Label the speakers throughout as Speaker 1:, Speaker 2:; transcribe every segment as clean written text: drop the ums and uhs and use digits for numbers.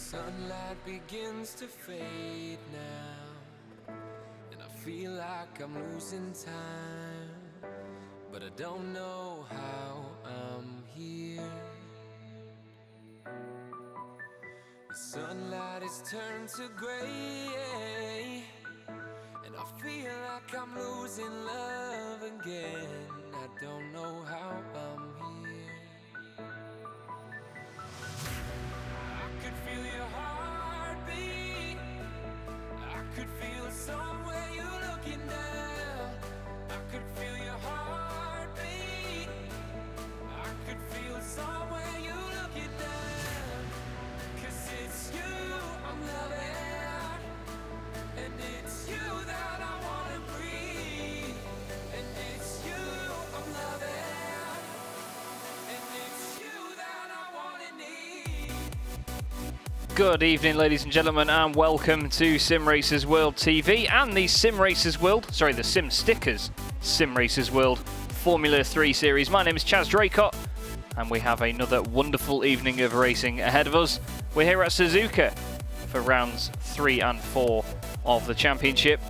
Speaker 1: Sunlight begins to fade now, and I feel like I'm losing time, but I don't know how I'm here. The sunlight has turned to gray, and I feel like I'm losing love again. I don't know how I'm here. I could feel your heartbeat. I could feel it somewhere you're looking down. I could feel your heartbeat. I could feel it somewhere you're looking down. 'Cause it's you I'm loving, and it's you that I wanna breathe. And it's you I'm loving, and it's you that I wanna need.
Speaker 2: Good evening, ladies and gentlemen, and welcome to Simracersworld TV and the the Sim Stickers Simracersworld Formula 3 series. My name is Chaz Draycott, and we have another wonderful evening of racing ahead of us. We're here at Suzuka for rounds 3 and 4 of the championship,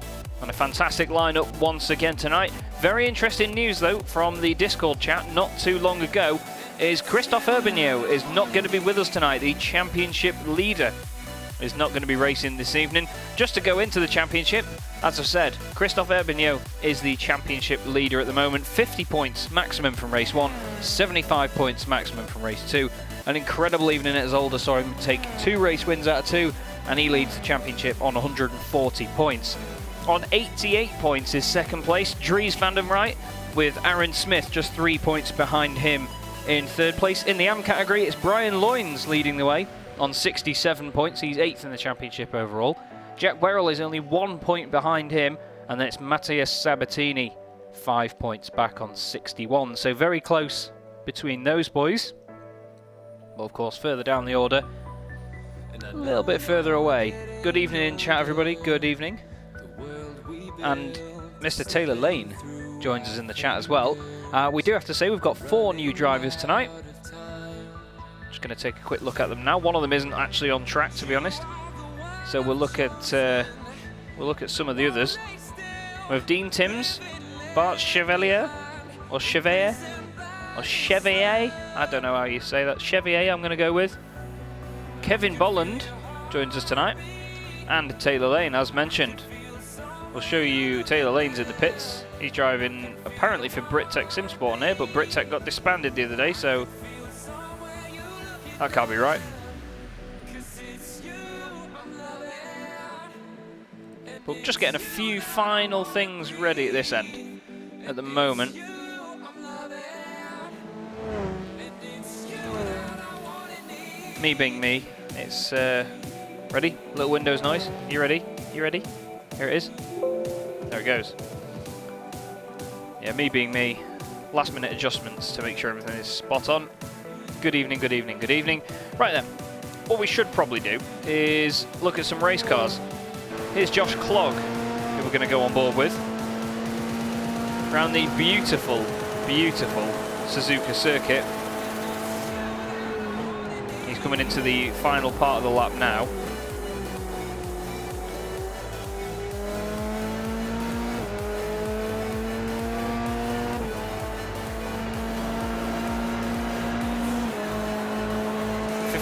Speaker 2: and a fantastic lineup once again tonight. Very interesting news though from the Discord chat not too long ago is Christophe Urbanio is not going to be with us tonight. The championship leader is not going to be racing this evening. Just to go into the championship, as I've said, Christophe Urbanio is the championship leader at the moment. 50 points maximum from race 1, 75 points maximum from race 2. An incredible evening at Zolder saw him take 2 race wins out of 2, and he leads the championship on 140 points. On 88 points is second place Dries van den Wright, with Aaron Smith just 3 points behind him. In third place in the AM category, it's Brian Loynes leading the way on 67 points. He's 8th in the championship overall. Jack Werrell is only 1 point behind him, and then it's Matthias Sabatini, 5 points back on 61. So very close between those boys. But of course, further down the order, a little bit further away. Good evening in chat, everybody. Good evening. And Mr. Taylor Lane joins us in the chat as well. We do have to say we've got 4 new drivers tonight. Just going to take a quick look at them now. One of them isn't actually on track, to be honest. So we'll look at some of the others. We have Dean Timms, Bart Chevalier, or Chevalier, or Chevier. I don't know how you say that. Chevier, I'm going to go with. Kevin Bolland joins us tonight, and Taylor Lane, as mentioned. We'll show you Taylor Lane's in the pits. He's driving apparently for BritTech SimSport on here, but BritTech got disbanded the other day, so that can't be right. But just getting a few final things ready at this end at the moment. Me being me, it's ready? Little Windows noise. You ready? You ready? Here it is. There it goes. Yeah, me being me, last minute adjustments to make sure everything is spot on. Good evening, good evening, good evening. Right then, what we should probably do is look at some race cars. Here's Josh Clogg, who we're going to go on board with, around the beautiful, beautiful Suzuka circuit. He's coming into the final part of the lap now.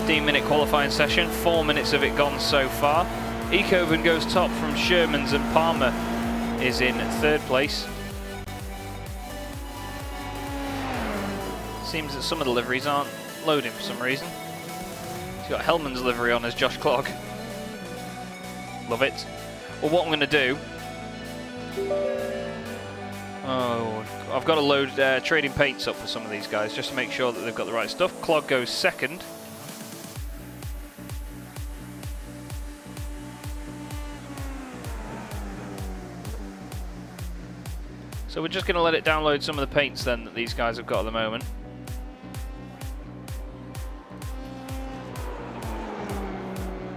Speaker 2: Minute qualifying session, 4 minutes of it gone so far. Eekhoven goes top from Shermans, and Palmer is in third place. Seems that some of the liveries aren't loading for some reason. He's got Hellman's livery on as Josh Clogg. Love it. Well, what I'm going to do... Oh, I've got to load trading paints up for some of these guys just to make sure that they've got the right stuff. Clogg goes second. So we're just going to let it download some of the paints then that these guys have got at the moment.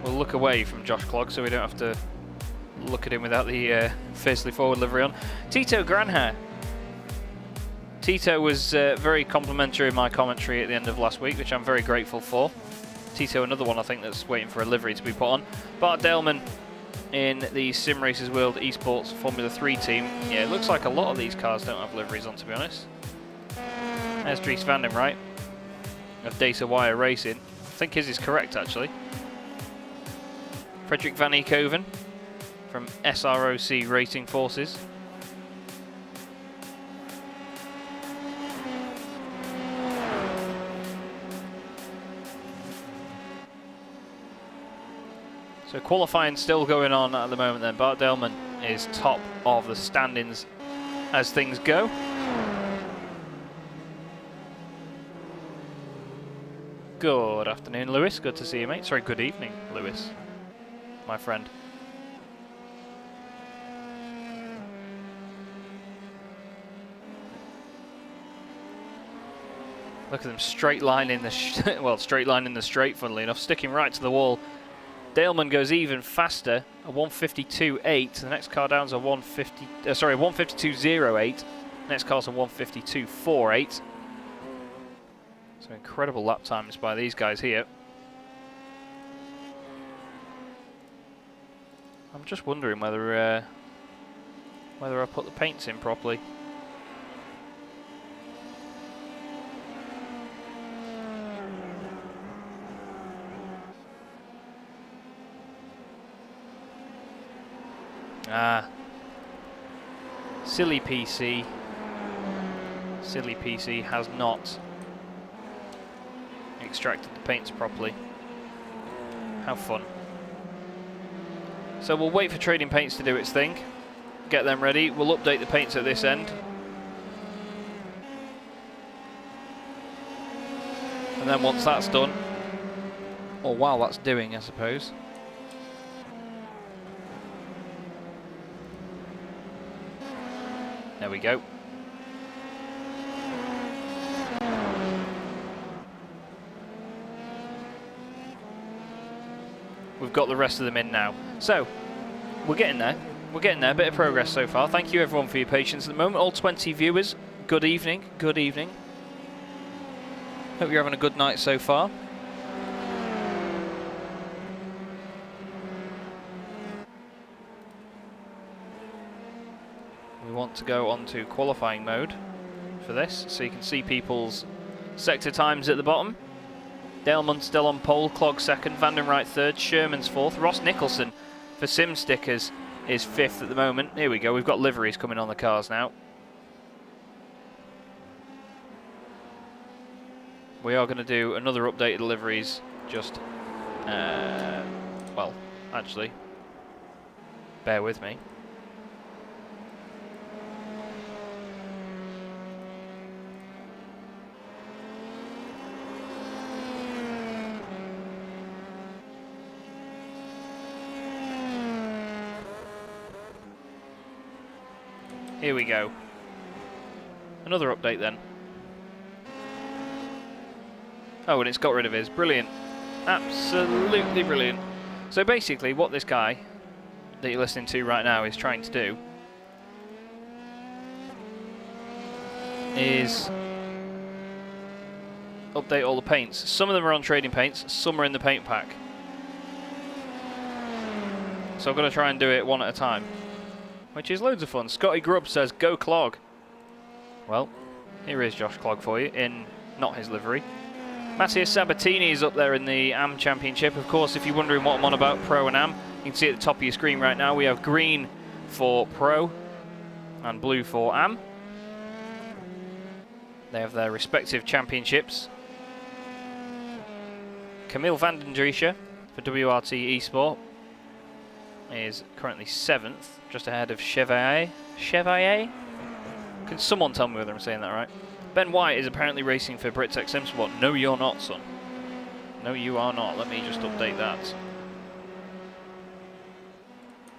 Speaker 2: We'll look away from Josh Clogg so we don't have to look at him without the fiercely forward livery on. Tito Granhair. Tito was very complimentary in my commentary at the end of last week, which I'm very grateful for. Tito, another one I think that's waiting for a livery to be put on. Bart Daleman in the Sim Racers World Esports Formula 3 team. Yeah, it looks like a lot of these cars don't have liveries on, to be honest. There's Dries van den Right of Data Wire Racing. I think his is correct, actually. Frederik van Eekhoven from SROC Racing Forces. So qualifying still going on at the moment then. Bart Daleman is top of the standings as things go. Good afternoon, Lewis. Good to see you, mate. Sorry, good evening, Lewis, my friend. Look at them straight line in the well, straight line in the straight, funnily enough, sticking right to the wall. Daleman goes even faster, a 152.8. The next car down's a 152.08. Next car's a 152.48. So incredible lap times by these guys here. I'm just wondering whether I put the paints in properly. Ah, silly PC. Silly PC has not extracted the paints properly. How fun. So we'll wait for Trading Paints to do its thing. Get them ready. We'll update the paints at this end. And then once that's done, or while that's doing, I suppose, there we go. We've got the rest of them in now. So, we're getting there. We're getting there. A bit of progress so far. Thank you everyone for your patience at the moment. All 20 viewers, good evening. Good evening. Hope you're having a good night so far. We want to go on to qualifying mode for this, so you can see people's sector times at the bottom. Daleman still on pole, Clog second, Van den Right third, Sherman's fourth, Ross Nicholson for Sim Stickers is fifth at the moment. Here we go, we've got liveries coming on the cars now. We are going to do another updated liveries, just, well, actually, bear with me. Here we go. Another update then. Oh, and it's got rid of his. Brilliant. Absolutely brilliant. So basically what this guy that you're listening to right now is trying to do is update all the paints. Some of them are on Trading Paints, some are in the paint pack. So I've got to try and do it one at a time, which is loads of fun. Scotty Grubb says, go Clog. Well, here is Josh Clog for you in not his livery. Matthias Sabatini is up there in the AM Championship. Of course, if you're wondering what I'm on about, Pro and AM, you can see at the top of your screen right now, we have green for Pro and blue for AM. They have their respective championships. Camille van den Driesche for WRT Esport is currently 7th, just ahead of Chevalier. Chevalier? Can someone tell me whether I'm saying that right? Ben White is apparently racing for Brittech Simsport. No, you're not, son. No, you are not. Let me just update that.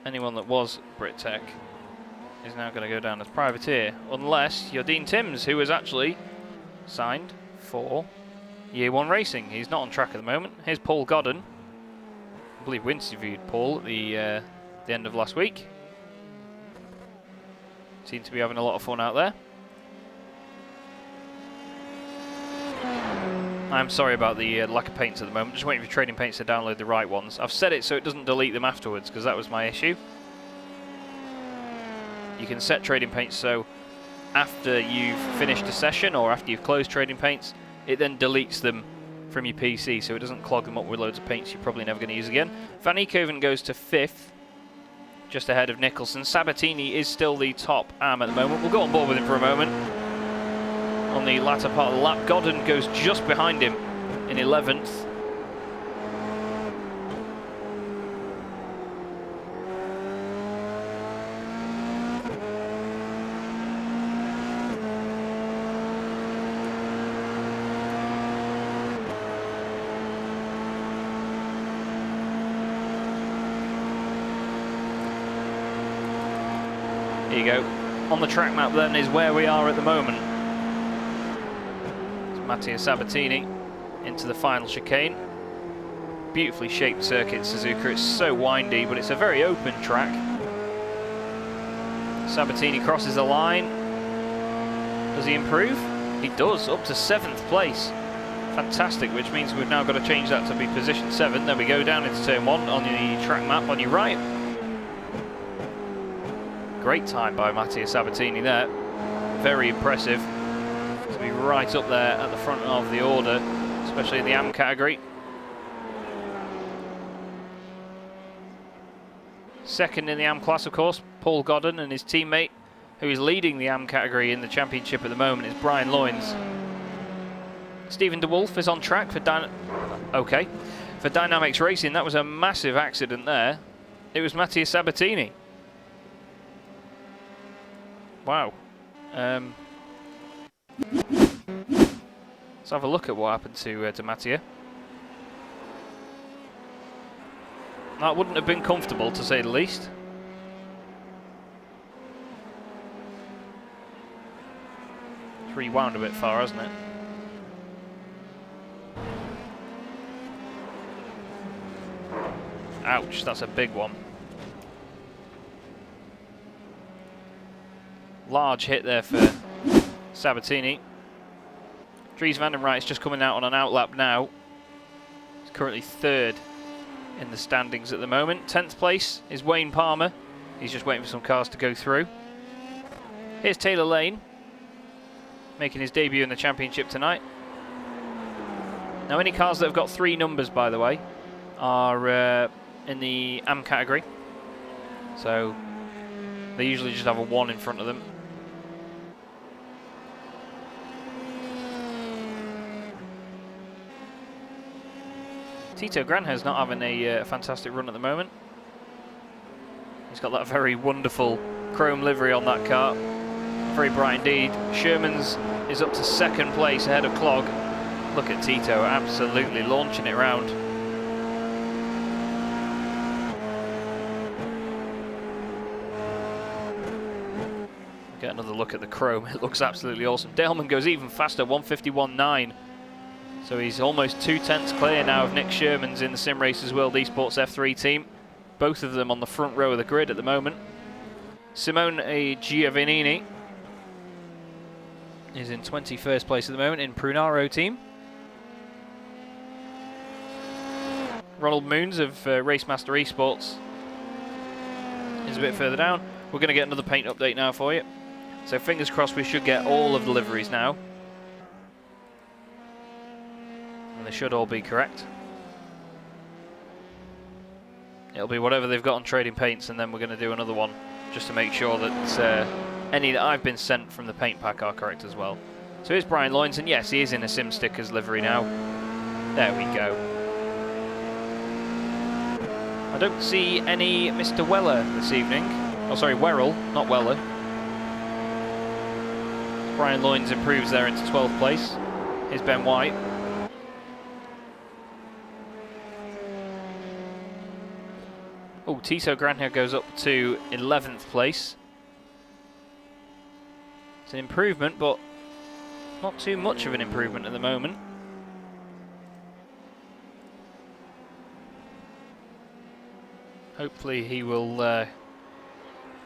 Speaker 2: Anyone that was Brittech is now going to go down as privateer, unless you're Dean Timms, who is actually signed for Year 1 Racing. He's not on track at the moment. Here's Paul Godden. I believe we interviewed Paul at the end of last week. Seemed to be having a lot of fun out there. I'm sorry about the lack of paints at the moment. Just waiting for trading paints to download the right ones. I've set it so it doesn't delete them afterwards, because that was my issue. You can set trading paints so after you've finished a session or after you've closed trading paints, it then deletes them from your PC, so it doesn't clog them up with loads of paints you're probably never going to use again. Van Eekhoven goes to 5th, just ahead of Nicholson. Sabatini is still the top AM at the moment. We'll go on board with him for a moment. On the latter part of the lap, Godden goes just behind him in 11th. Here you go. On the track map then is where we are at the moment. It's Mattia Sabatini into the final chicane. Beautifully shaped circuit, Suzuka. It's so windy, but it's a very open track. Sabatini crosses the line. Does he improve? He does, up to 7th place. Fantastic, which means we've now got to change that to be position 7. There we go, down into turn 1 on the track map on your right. Great time by Mattia Sabatini there. Very impressive to be right up there at the front of the order, especially in the AM category. Second in the AM class, of course, Paul Godden, and his teammate, who is leading the AM category in the championship at the moment, is Brian Loynes. Stephen DeWolf is on track for for Dynamics Racing. That was a massive accident there. It was Mattia Sabatini. Wow. Let's have a look at what happened to Mattia. That wouldn't have been comfortable, to say the least. It's rewound a bit far, hasn't it? Ouch, that's a big one. Large hit there for Sabatini. Dries van den Rijt is just coming out on an outlap now. He's currently 3rd in the standings at the moment. 10th place is Wayne Palmer. He's just waiting for some cars to go through. Here's Taylor Lane, making his debut in the championship tonight. Now, any cars that have got 3 numbers, by the way, are in the AM category. So they usually just have a 1 in front of them. Tito Granher's not having a fantastic run at the moment. He's got that very wonderful chrome livery on that car. Very bright indeed. Sherman's is up to 2nd place ahead of Clog. Look at Tito absolutely launching it round. Get another look at the chrome. It looks absolutely awesome. Daleman goes even faster, 151.9. So he's almost 2/10 clear now of Nick Sherman's in the Simracersworld Esports F3 team. Both of them on the front row of the grid at the moment. Simone Giovannini is in 21st place at the moment in Prunaro team. Ronald Moons of Racemaster Esports is a bit further down. We're going to get another paint update now for you. So fingers crossed we should get all of the liveries now. And they should all be correct. It'll be whatever they've got on trading paints, and then we're going to do another one just to make sure that any that I've been sent from the paint pack are correct as well. So here's Brian Loynes, and yes, he is in a Sim Stickers livery now. There we go. I don't see any Mr. Weller this evening. Oh, sorry, Werrell, not Weller. Brian Loynes improves there into 12th place. Here's Ben White. Oh, Tito Granher goes up to 11th place. It's an improvement, but not too much of an improvement at the moment. Hopefully he will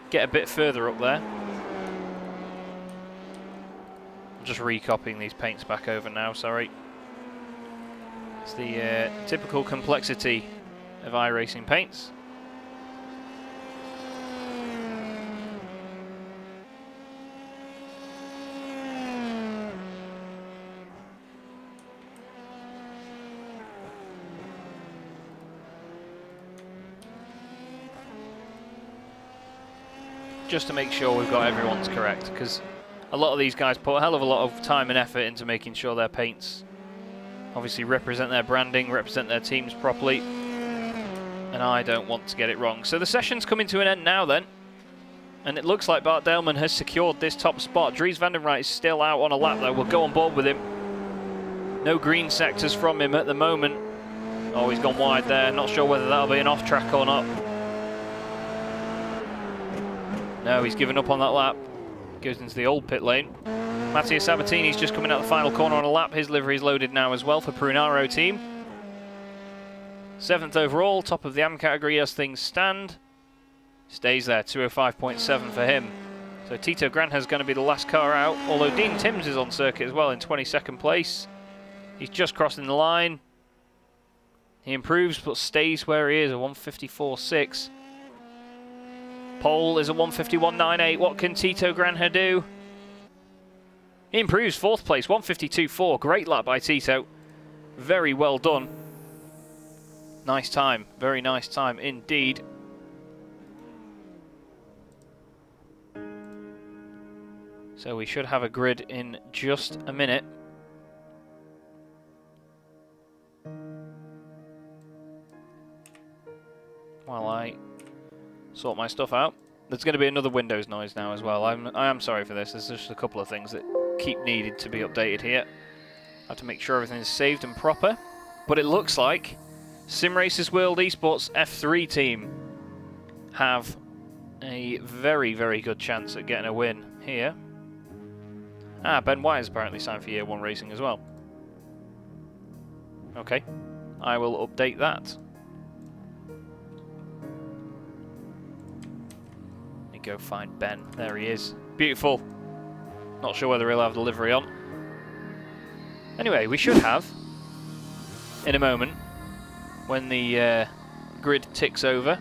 Speaker 2: get a bit further up there. I'm just recopying these paints back over now, sorry. the typical complexity of iRacing paints. Just to make sure we've got everyone's correct, because a lot of these guys put a hell of a lot of time and effort into making sure their paints obviously represent their branding, represent their teams properly, and I don't want to get it wrong. So the session's coming to an end now then, and it looks like Bart Delman has secured this top spot. Dries van den Rijt is still out on a lap though. We'll go on board with him. No green sectors from him at the moment. Oh, he's gone wide there. Not sure whether that'll be an off track or not. No, he's given up on that lap. Goes into the old pit lane. Mattia Sabatini's just coming out the final corner on a lap. His livery is loaded now as well for Prunaro team. 7th overall, top of the AM category as things stand. Stays there, 205.7 for him. So Tito Granja's going to be the last car out, although Dean Timms is on circuit as well in 22nd place. He's just crossing the line. He improves but stays where he is, a 154.6. Pole is a 151.98. What can Tito Granja do? He improves 4th place, 152.4. Great lap by Tito. Very well done. Nice time. Very nice time indeed. So we should have a grid in just a minute. While I sort my stuff out. There's going to be another Windows noise now as well. I am sorry for this. There's just a couple of things that keep needing to be updated here. I have to make sure everything is saved and proper. But it looks like Simracersworld Esports F3 team have a very, very good chance at getting a win here. Ah, Ben White has apparently signed for Year 1 Racing as well. Okay, I will update that. Go find Ben. There he is. Beautiful. Not sure whether he'll have the livery on. Anyway, we should have, in a moment, when the grid ticks over.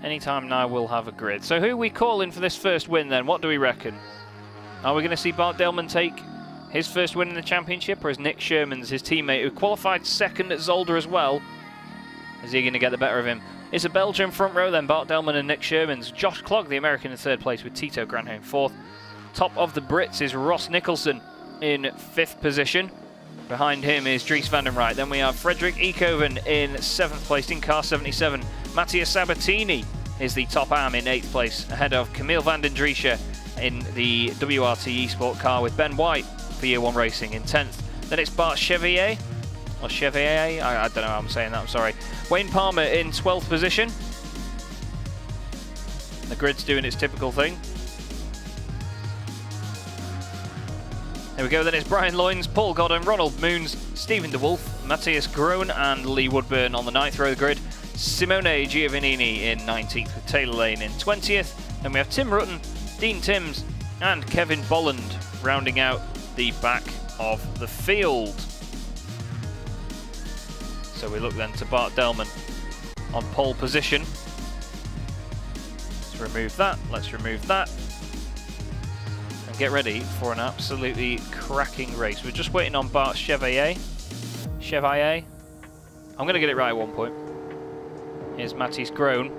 Speaker 2: Anytime now we'll have a grid. So who are we calling for this first win then? What do we reckon? Are we going to see Bart Delman take his first win in the championship, or is Nick Sherman's, his teammate, who qualified 2nd at Zolder as well, is he going to get the better of him? It's a Belgian front row then, Bart Delman and Nick Shermans. Josh Clogg, the American, in 3rd place with Tito Granja in 4th. Top of the Brits is Ross Nicholson in 5th position. Behind him is Dries van den Rijt. Then we have Frederik Eekhoven in 7th place in car 77. Mattia Sabatini is the top AM in 8th place, ahead of Camille van den Driesche in the WRT Esport car with Ben White for Year 1 Racing in 10th. Then it's Bart Chevier, or Chevier, I don't know how I'm saying that, I'm sorry. Wayne Palmer in 12th position. The grid's doing its typical thing. There we go, then it's Brian Loynes, Paul Godden, Ronald Moons, Stephen DeWolf, Matthias Groen and Lee Woodburn on the 9th row of the grid. Simone Giovannini in 19th with Taylor Lane in 20th. Then we have Tim Rutten, Dean Timms and Kevin Bolland rounding out the back of the field. So we look then to Bart Delman on pole position. Let's remove that, let's remove that. And get ready for an absolutely cracking race. We're just waiting on Bart Chevier. Chevier. I'm going to get it right at one point. Here's Matthias Groen.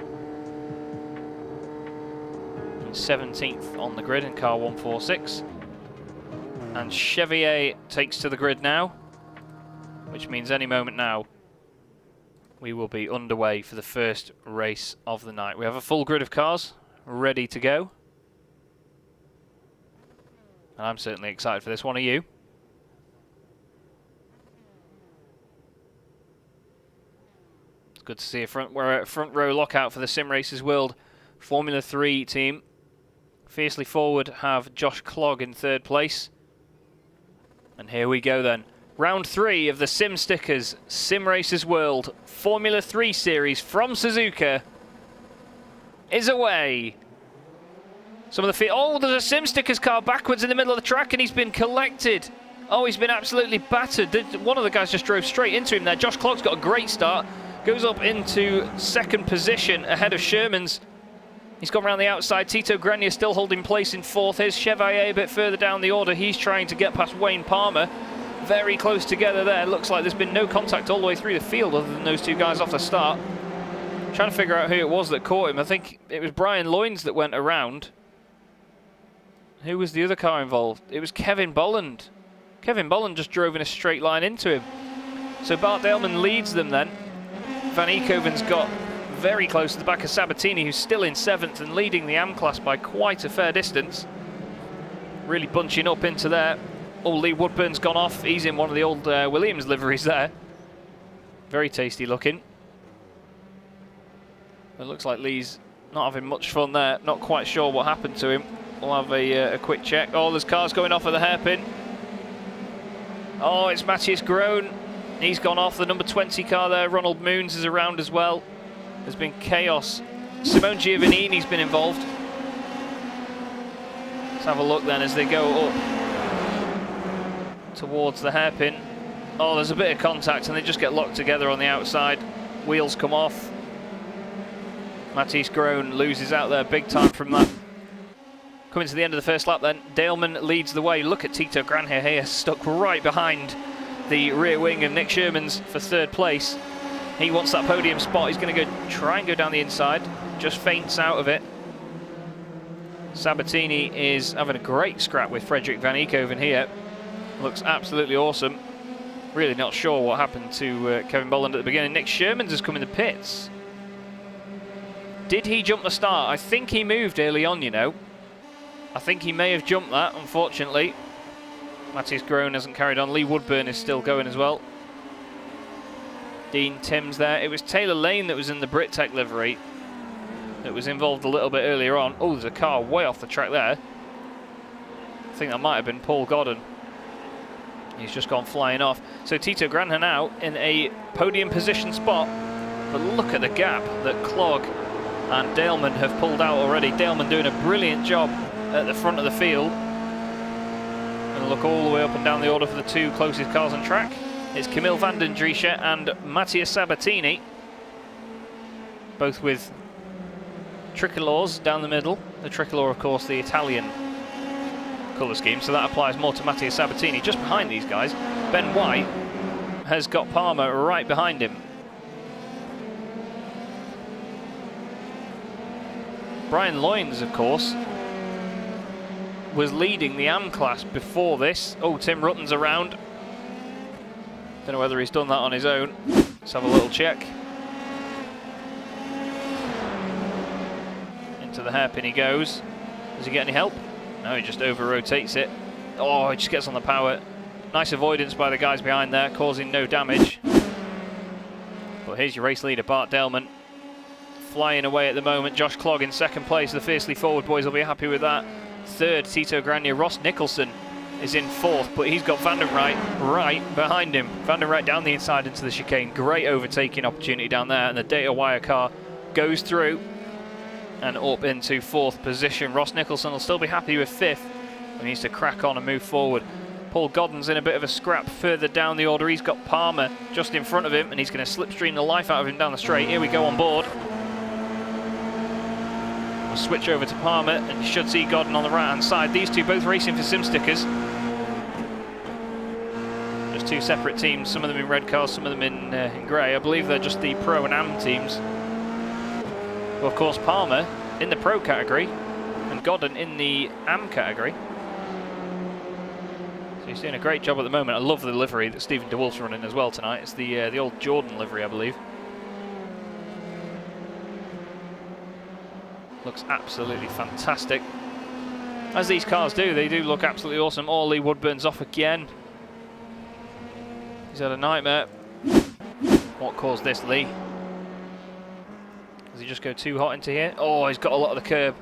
Speaker 2: In 17th on the grid in car 146. And Chevier takes to the grid now, which means any moment now we will be underway for the first race of the night. We have a full grid of cars ready to go. And I'm certainly excited for this one. Are you? It's good to see a front row lockout for the Simracersworld Formula 3 team. Fiercely forward have Josh Clogg in 3rd place. And here we go then. Round 3 of the Sim Stickers Simracersworld Formula 3 Series from Suzuka is away. Some of the oh, there's a Sim Stickers car backwards in the middle of the track and he's been collected Oh, he's been absolutely battered. One of the guys just drove straight into him there. Josh Clogg's got a great start. Goes up into second position ahead of Sherman's. He's gone around the outside. Tito Grenier still holding place in fourth. Here's Chevalier a bit further down the order. He's trying to get past Wayne Palmer. Very close together there. Looks like there's been no contact all the way through the field other than those two guys off the start. Trying to figure out who it was that caught him. I think it was Brian Loynes that went around. Who was the other car involved? It was Kevin Bolland. Kevin Bolland just drove in a straight line into him. So Bart Daleman leads them then. Van Eekhoven's got very close to the back of Sabatini, who's still in 7th and leading the AM class by quite a fair distance. Really bunching up into there. Oh, Lee Woodburn's gone off. He's in one of the old Williams liveries there. Very tasty looking. It looks like Lee's not having much fun there. Not quite sure what happened to him. We'll have a quick check. Oh, there's cars going off at the hairpin. Oh, it's Matthias Groen. He's gone off. The number 20 car there. Ronald Moons is around as well. There's been chaos. Simone Giovannini's been involved. Let's have a look then as they go up towards the hairpin. Oh, there's a bit of contact and they just get locked together on the outside. Wheels come off. Matthias Groen loses out there big time from that. Coming to the end of the first lap then, Daleman leads the way. Look at Tito Grenier here, stuck right behind the rear wing of Nick Sherman's for third place. He wants that podium spot. He's going to try and go down the inside. Just feints out of it. Sabatini is having a great scrap with Frederick Van Eekhoven here. Looks absolutely awesome. Really not sure what happened to Kevin Bolland at the beginning. Nick Sherman's has come in the pits. Did he jump the start? I think he moved early on, you know. I think he may have jumped that, unfortunately. Matthias Groen hasn't carried on. Lee Woodburn is still going as well. Dean Timms there. It was Taylor Lane that was in the Brittech livery that was involved a little bit earlier on. Oh, there's a car way off the track there. I think that might have been Paul Godden. He's just gone flying off. So Tito Grenier now in a podium position spot. But look at the gap that Clogg and Daleman have pulled out already. Daleman doing a brilliant job at the front of the field. And look all the way up and down the order for the two closest cars on track. It's Camille van den Driesche and Mattia Sabatini, both with tricolores down the middle. The tricolore, of course, the Italian colour scheme, so that applies more to Mattia Sabatini. Just behind these guys, Ben White has got Palmer right behind him. Brian Loynes, of course, was leading the AM class before this. Oh, Tim Rutten's around. Don't know whether he's done that on his own. Let's have a little check. Into the hairpin he goes. Does he get any help? No, he just over-rotates it. Oh, he just gets on the power. Nice avoidance by the guys behind there, causing no damage. But here's your race leader, Bart Daleman. Flying away at the moment. Josh Clogg in second place. The Fiercely Forward boys will be happy with that. Third, Tito Grenier. Ross Nicholson is in fourth, but he's got Van den Wright right behind him. Van den Wright down the inside into the chicane. Great overtaking opportunity down there, and the Data Wire car goes through and up into fourth position. Ross Nicholson will still be happy with fifth. He needs to crack on and move forward. Paul Godden's in a bit of a scrap further down the order. He's got Palmer just in front of him, and he's going to slipstream the life out of him down the straight. Here we go on board. We'll switch over to Palmer, and you should see Godden on the right-hand side. These two both racing for Sim Stickers. Just two separate teams, some of them in red cars, some of them in grey. I believe they're just the Pro and Am teams. Well, of course, Palmer in the Pro category, and Godden in the Am category. So he's doing a great job at the moment. I love the livery that Stephen DeWolf's running as well tonight. It's the old Jordan livery, I believe. Looks absolutely fantastic. As these cars do, they do look absolutely awesome. Oh, Lee Woodburn's off again. He's had a nightmare. What caused this, Lee? Does he just go too hot into here? Oh, he's got a lot of the curb.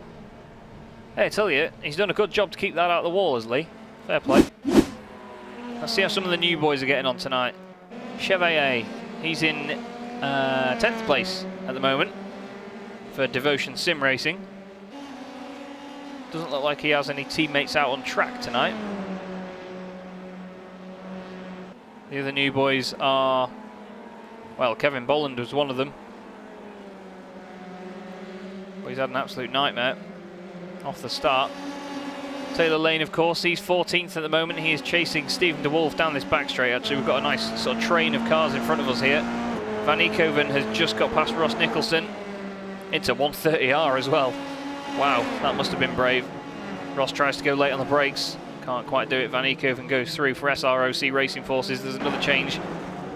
Speaker 2: Hey, I tell you, he's done a good job to keep that out of the wall, has Lee. Fair play. Let's see how some of the new boys are getting on tonight. Chevalier, he's in 10th place at the moment for Devotion Sim Racing. Doesn't look like he has any teammates out on track tonight. The other new boys are, well, Kevin Bolland was one of them. But he's had an absolute nightmare off the start. Taylor Lane, of course, he's 14th at the moment. He is chasing Stephen DeWolf down this back straight. Actually, we've got a nice sort of train of cars in front of us here. Van Eekhoven has just got past Ross Nicholson into 130R as well. Wow, that must have been brave. Ross tries to go late on the brakes. Can't quite do it. Van Eekhoven goes through for SROC Racing Forces. There's another change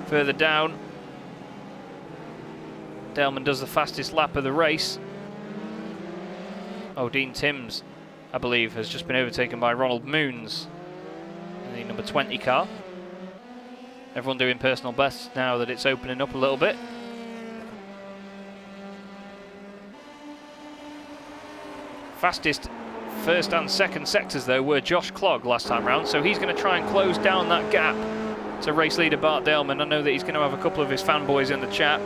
Speaker 2: further down. Delman does the fastest lap of the race. Oh, Dean Timms, I believe, has just been overtaken by Ronald Moons in the number 20 car. Everyone doing personal bests now that it's opening up a little bit. Fastest first and second sectors, though, were Josh Clogg last time round, so he's going to try and close down that gap to race leader Bart Delman. I know that he's going to have a couple of his fanboys in the chat.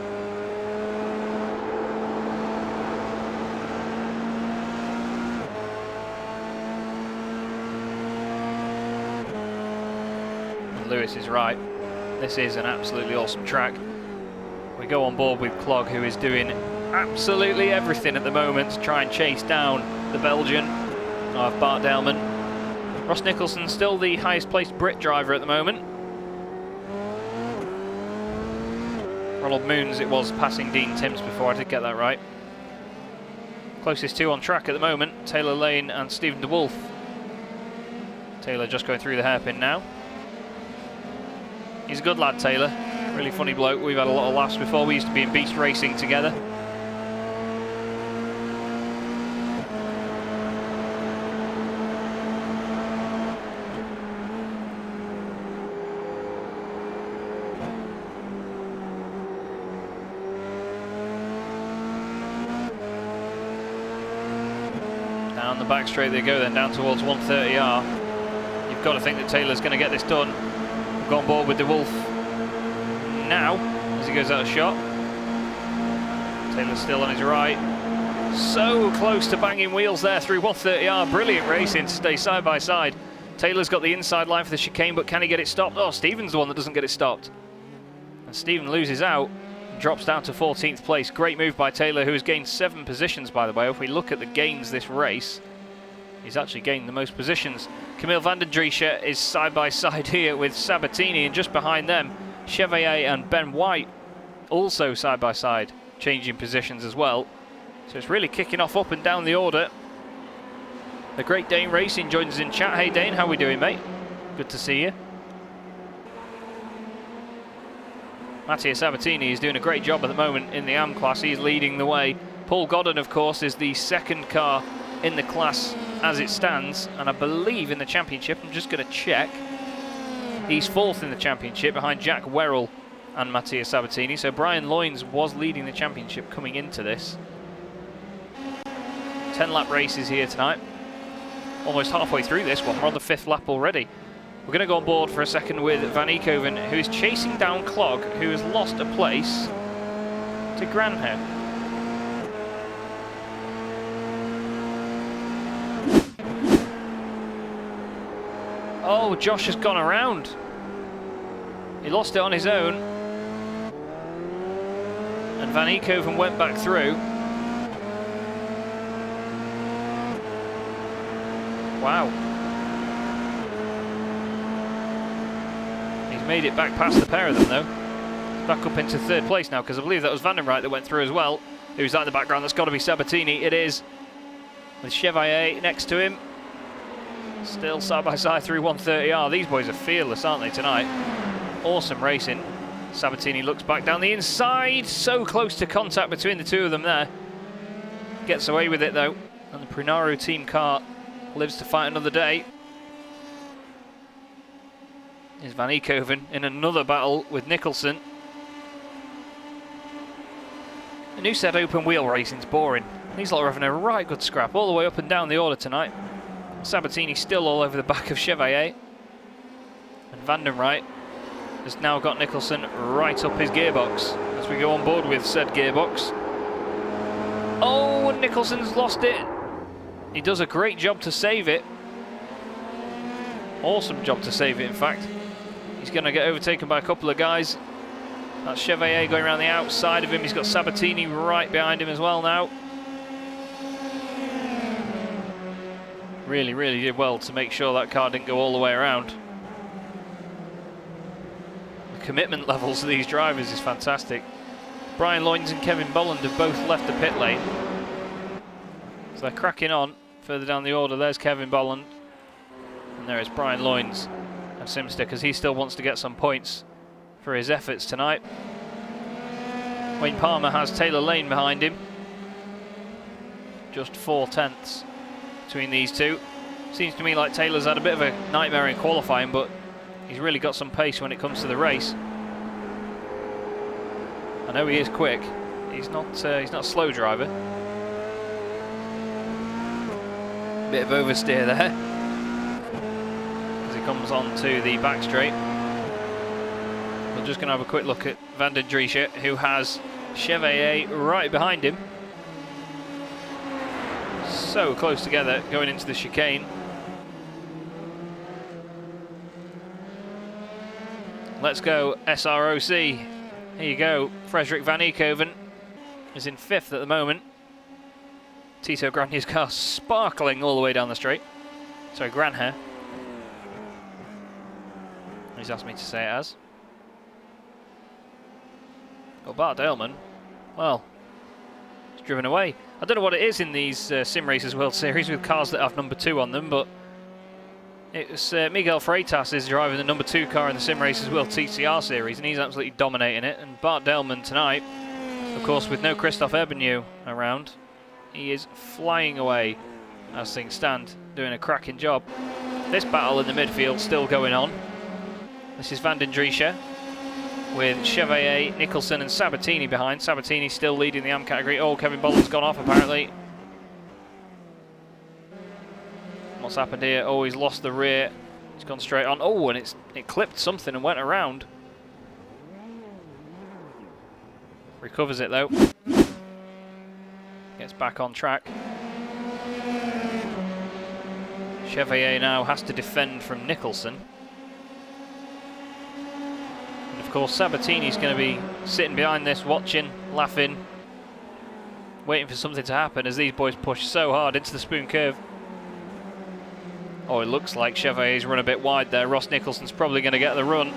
Speaker 2: And Lewis is right. This is an absolutely awesome track. We go on board with Clogg, who is doing absolutely everything at the moment to try and chase down the Belgian of Bart Delman. Ross Nicholson still the highest placed Brit driver at the moment. Ronald Moons it was passing Dean Timms before, I did get that right. Closest two on track at the moment, Taylor Lane and Stephen DeWolf. Taylor just going through the hairpin now. He's a good lad, Taylor. Really funny bloke. We've had a lot of laughs before. We used to be in Beast Racing together. Down the back straight they go then, down towards 130R. You've got to think that Taylor's going to get this done. We've got on board with DeWolf now as he goes out of shot. Taylor's still on his right. So close to banging wheels there through 130R. Brilliant racing to stay side by side. Taylor's got the inside line for the chicane, but can he get it stopped? Oh, Stephen's the one that doesn't get it stopped. And Stephen loses out. Drops down to 14th place. Great move by Taylor, who has gained 7 positions, by the way. If we look at the gains this race, he's actually gained the most positions. Camille van den Driesche is side by side here with Sabatini, and just behind them, Chevalier and Ben White also side by side, changing positions as well. So it's really kicking off up and down the order. The Great Dane Racing joins us in chat. Hey Dane, how we doing, mate? Good to see you. Mattia Sabatini is doing a great job at the moment in the AM class. He's leading the way. Paul Godden, of course, is the second car in the class as it stands, and I believe in the championship, I'm just going to check, he's 4th in the championship behind Jack Werrell and Mattia Sabatini. So Brian Loynes was leading the championship coming into this. 10-lap races here tonight. Almost halfway through this one. We're on the 5th lap already. We're going to go on board for a second with Van Eekhoven, who is chasing down Clogg, who has lost a place to Granher. Oh, Josh has gone around. He lost it on his own. And Van Eekhoven went back through. Wow. He's made it back past the pair of them, though. He's back up into 3rd place now, because I believe that was Van den Wright that went through as well. Who's that in the background? That's got to be Sabatini. It is. With Chevalier next to him. Still side by side through 130R. These boys are fearless, aren't they, tonight? Awesome racing. Sabatini looks back down the inside. So close to contact between the two of them there. Gets away with it, though. And the Prunaro team car lives to fight another day. Is Van Eekhoven in another battle with Nicholson. The new set open wheel racing's boring. These lot are having a right good scrap all the way up and down the order tonight. Sabatini still all over the back of Chevalier. And Van den Wright has now got Nicholson right up his gearbox as we go on board with said gearbox. Oh, Nicholson's lost it. He does a great job to save it. Awesome job to save it, in fact. He's going to get overtaken by a couple of guys. That's Chevalier going around the outside of him. He's got Sabatini right behind him as well now. Really, really did well to make sure that car didn't go all the way around. The commitment levels of these drivers is fantastic. Brian Loynes and Kevin Bolland have both left the pit lane. So they're cracking on further down the order. There's Kevin Bolland. And there is Brian Loynes of SimStickers. He still wants to get some points for his efforts tonight. Wayne Palmer has Taylor Lane behind him. Just 4 tenths between these two. Seems to me like Taylor's had a bit of a nightmare in qualifying, but he's really got some pace when it comes to the race. I know he is quick. He's not a slow driver. Bit of oversteer there as he comes on to the back straight. We're just going to have a quick look at Van den Driesche, who has Chevalier right behind him. So close together going into the chicane. Let's go SROC. Here you go. Frederik van Eekhoven is in 5th at the moment. Tito Granier's car sparkling all the way down the straight. Sorry, Granher. He's asked me to say it as. But Bart Daleman, well, he's driven away. I don't know what it is in these Sim Racers World Series with cars that have number 2 on them, but it's Miguel Freitas is driving the number 2 car in the Sim Racers World TCR Series, and he's absolutely dominating it. And Bart Daleman tonight, of course, with no Christophe Eberneau around, he is flying away as things stand, doing a cracking job. This battle in the midfield still going on. This is Van den Driesche with Chevalier, Nicholson and Sabatini behind. Sabatini still leading the AM category. Oh, Kevin Bolland's gone off apparently. What's happened here? Oh, he's lost the rear. He's gone straight on. Oh, and it clipped something and went around. Recovers it though. Gets back on track. Chevalier now has to defend from Nicholson. And of course Sabatini's going to be sitting behind this, watching, laughing, waiting for something to happen as these boys push so hard into the spoon curve. Oh, it looks like Chevalier's run a bit wide there. Ross Nicholson's probably going to get the run.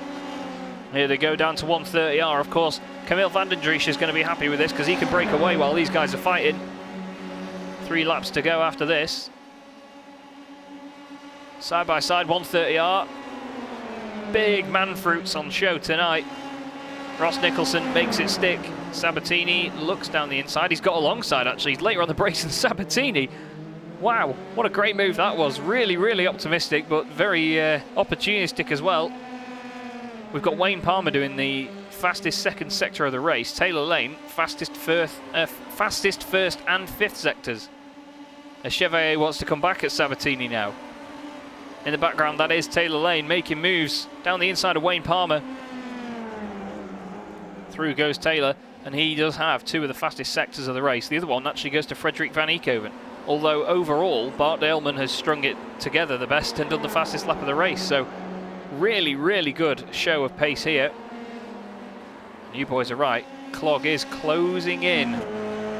Speaker 2: Here they go down to 130R. Of course, Camille Van den Driesche is going to be happy with this because he can break away while these guys are fighting. 3 laps to go after this. Side by side, 130R. Big man fruits on show tonight. Ross Nicholson makes it stick. Sabatini looks down the inside. He's got alongside actually. He's later on the brakes than Sabatini. Wow, what a great move that was. Really, really optimistic, but very opportunistic as well. We've got Wayne Palmer doing the fastest second sector of the race. Taylor Lane, fastest first and 5th sectors. As Chevalier wants to come back at Sabatini now. In the background, that is Taylor Lane making moves down the inside of Wayne Palmer. Through goes Taylor, and he does have 2 of the fastest sectors of the race. The other one actually goes to Frederik van Eekhoven. Although overall, Bart Daleman has strung it together the best and done the fastest lap of the race. So really, really good show of pace here. And you boys are right. Clog is closing in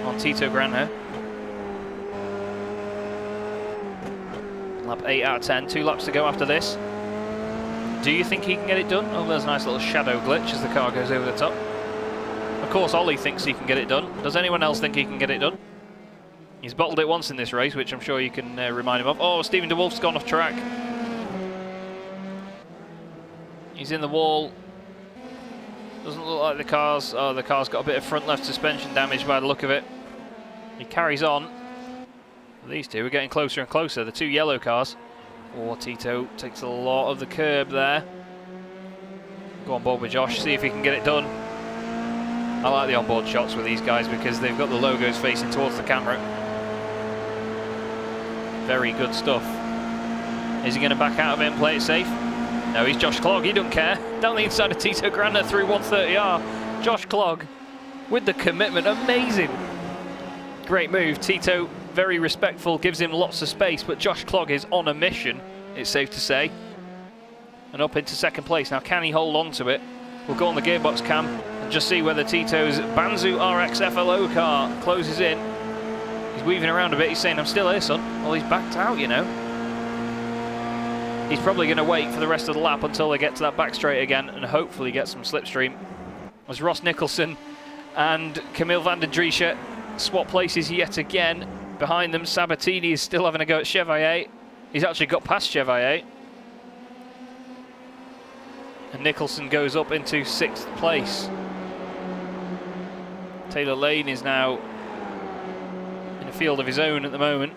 Speaker 2: on Tito Granher. Lap 8 out of 10, 2 laps to go after this. Do you think he can get it done? Oh, there's a nice little shadow glitch as the car goes over the top. Of course, Ollie thinks he can get it done. Does anyone else think he can get it done? He's bottled it once in this race, which I'm sure you can remind him of. Oh, Stephen DeWolf's gone off track. He's in the wall. Doesn't look like the car's... Oh, the car's got a bit of front left suspension damage by the look of it. He carries on. These two are getting closer and closer, the 2 yellow cars. Oh, Tito takes a lot of the curb there. Go on board with Josh, see if he can get it done. I like the onboard shots with these guys because they've got the logos facing towards the camera. Very good stuff. Is he going to back out of it and play it safe? No, he's Josh Clogg, he don't care. Down the inside of Tito Granher through 130R. Josh Clogg with the commitment, amazing. Great move, Tito very respectful, gives him lots of space, but Josh Clogg is on a mission, it's safe to say. and up into second place. Now, can he hold on to it? We'll go on the gearbox cam and just see whether Tito's Banzu RX FLO car closes in. He's weaving around a bit. He's saying, I'm still here, son. Well, he's backed out, you know. He's probably going to wait for the rest of the lap until they get to that back straight again and hopefully get some slipstream. As Ross Nicholson and Camille van der Driesche swap places yet again. Behind them, Sabatini is still having a go at Chevalier. He's actually got past Chevalier. And Nicholson goes up into 6th place. Taylor Lane is now in a field of his own at the moment.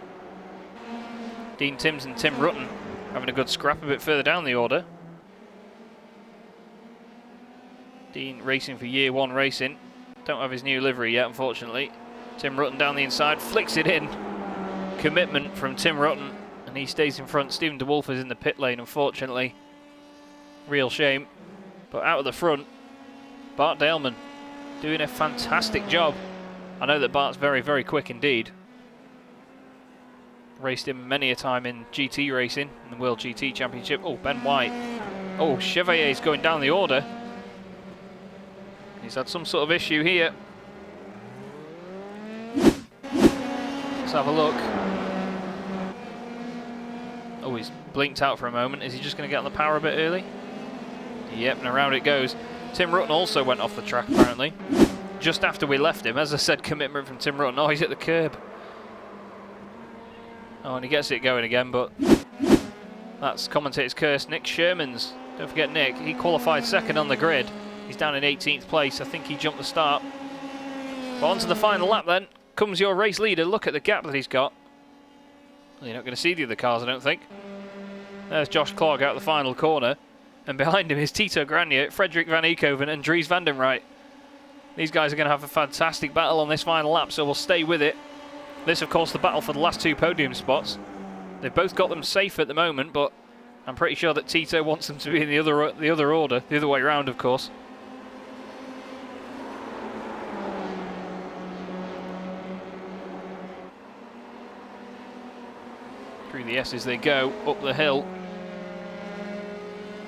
Speaker 2: Dean Timms and Tim Rutten having a good scrap a bit further down the order. Dean racing for year 1 racing. Don't have his new livery yet, unfortunately. Tim Rutten down the inside, flicks it in. Commitment from Tim Rutten, and he stays in front. Stephen DeWolf is in the pit lane, unfortunately. Real shame. But out of the front, Bart Daleman doing a fantastic job. I know that Bart's very, very quick indeed. Raced him many a time in GT racing, in the World GT Championship. Oh, Ben White. Oh, Chevalier's going down the order. He's had some sort of issue here. Let's have a look. Oh, he's blinked out for a moment. Is he just going to get on the power a bit early? Yep, and around it goes. Tim Rutten also went off the track, apparently. Just after we left him. As I said, commitment from Tim Rutten. Oh, he's at the curb. Oh, and he gets it going again, but that's commentator's curse. Nick Sherman's. Don't forget Nick. He qualified 2nd on the grid. He's down in 18th place. I think he jumped the start. But on to the final lap then. Comes your race leader. Look at the gap that he's got. Well, you're not going to see the other cars, I don't think. There's Josh Clark out the final corner. And behind him is Tito Granier, Frederik van Eekhoven and Dries van den Rijt. These guys are going to have a fantastic battle on this final lap, so we'll stay with it. This, of course, the battle for the last 2 podium spots. They've both got them safe at the moment, but I'm pretty sure that Tito wants them to be in the other order, the other way around, of course. Through the S's they go, up the hill.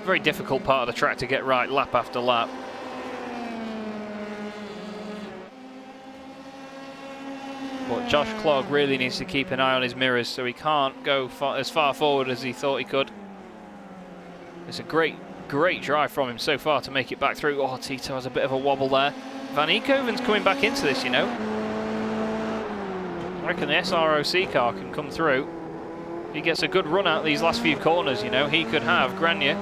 Speaker 2: Very difficult part of the track to get right, lap after lap. But Josh Clogg really needs to keep an eye on his mirrors, so he can't go as far forward as he thought he could. It's a great drive from him so far to make it back through. Oh, Tito has a bit of a wobble there. Van Eekhoven's coming back into this, you know. I reckon the SROC car can come through. If he gets a good run out these last few corners, you know, he could have Granier.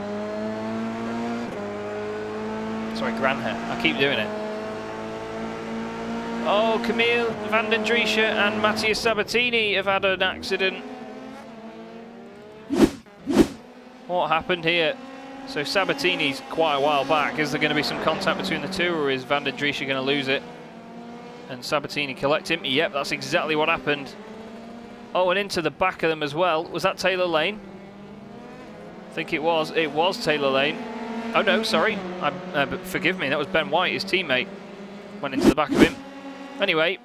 Speaker 2: Sorry, Granher. I keep doing it. Oh, Camille van den Driesche and Matthias Sabatini have had an accident. What happened here? So Sabatini's quite a while back. Is there going to be some contact between the two, or is van den Driesche going to lose it? And Sabatini collect him? Yep, that's exactly what happened. Oh, and into the back of them as well. Was that Taylor Lane? I think it was. It was Taylor Lane. Oh no, sorry. Forgive me, that was Ben White, his teammate. Went into the back of him. Anyway,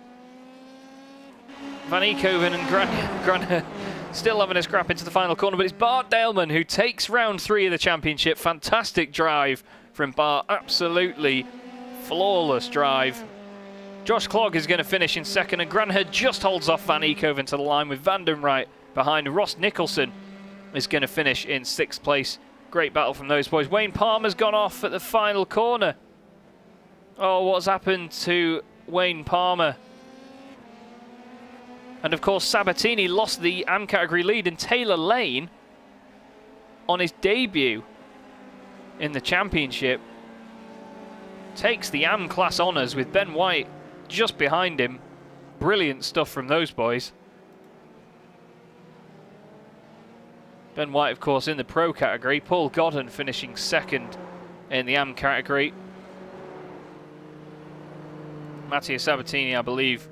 Speaker 2: Van Eekhoven and Granier still having a scrap into the final corner, but it's Bart Daleman who takes round 3 of the championship. Fantastic drive from Bart, absolutely flawless drive. Josh Clogg is going to finish in 2nd, and Granier just holds off Van Eekhoven to the line with Van den Rijt behind. Ross Nicholson is going to finish in 6th place. Great battle from those boys. Wayne Palmer's gone off at the final corner. Oh, what's happened to Wayne Palmer? And of course Sabatini lost the AM category lead, and Taylor Lane, on his debut in the championship, takes the AM class honours with Ben White just behind him. Brilliant stuff from those boys. Ben White, of course, in the pro category. Paul Godden finishing 2nd in the AM category. Matthias Sabatini, I believe,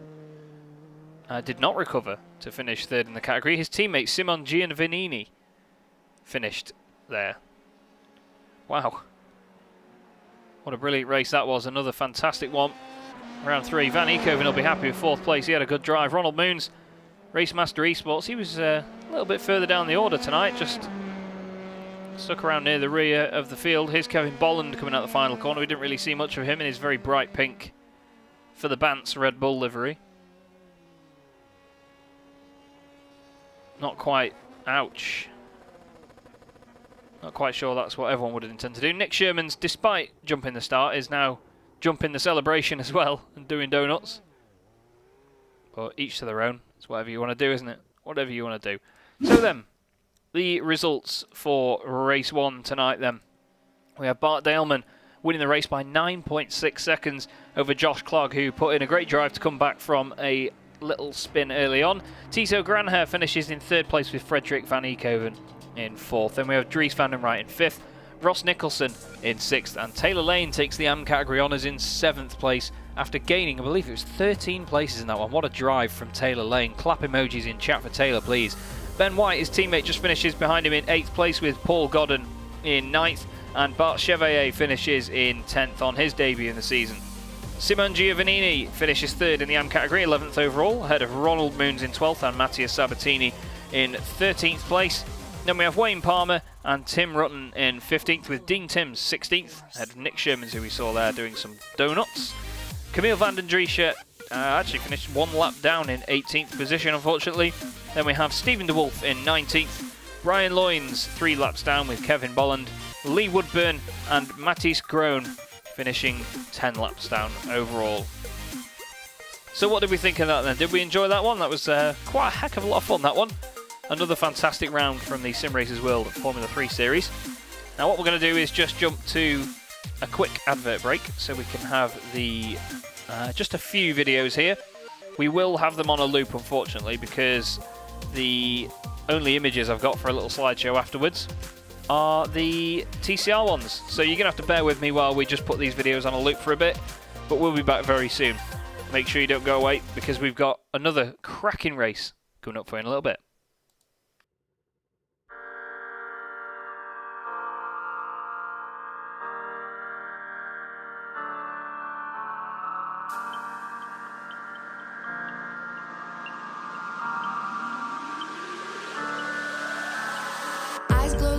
Speaker 2: did not recover to finish 3rd in the category. His teammate Simon Giovanini finished there. Wow. What a brilliant race that was. Another fantastic one. Round 3. Van Eekhoven will be happy with 4th place. He had a good drive. Ronald Moons, Racemaster Esports. He was a little bit further down the order tonight. Just stuck around near the rear of the field. Here's Kevin Bolland coming out the final corner. We didn't really see much of him in his very bright pink for the Bants Red Bull livery. Not quite. Ouch. Not quite sure that's what everyone would intend to do. Nick Sherman's, despite jumping the start, is now jumping the celebration as well and doing donuts. But each to their own. It's whatever you want to do, isn't it? Whatever you want to do. So then, the results for race 1 tonight then. We have Bart Daleman winning the race by 9.6 seconds over Josh Clogg, who put in a great drive to come back from a little spin early on. Tito Granher finishes in 3rd place with Frederick van Eekhoven in 4th. Then we have Dries van den Wright in 5th, Ross Nicholson in 6th, and Taylor Lane takes the AM category honours in 7th place after gaining, I believe it was 13 places in that one. What a drive from Taylor Lane. Clap emojis in chat for Taylor, please. Ben White, his teammate, just finishes behind him in 8th place with Paul Godden in 9th, and Bart Chevalier finishes in 10th on his debut in the season. Simon Giovannini finishes 3rd in the AM category, 11th overall, ahead of Ronald Moons in 12th and Matthias Sabatini in 13th place. Then we have Wayne Palmer and Tim Rutten in 15th, with Dean Timms 16th, ahead of Nick Shermans, who we saw there doing some donuts. Camille van den Driesche actually finished 1 lap down in 18th position, unfortunately. Then we have Stephen de Wolf in 19th, Brian Loynes 3 laps down with Kevin Bolland, Lee Woodburn and Matisse Groen finishing 10 laps down overall. So what did we think of that then? Did we enjoy that one? That was quite a heck of a lot of fun, that one. Another fantastic round from the Simracersworld Formula 3 series. Now what we're going to do is just jump to a quick advert break so we can have the just a few videos here. We will have them on a loop, unfortunately, because the only images I've got for a little slideshow afterwards are the TCR ones. So you're going to have to bear with me while we just put these videos on a loop for a bit, but we'll be back very soon. Make sure you don't go away, because we've got another cracking race coming up for you in a little bit.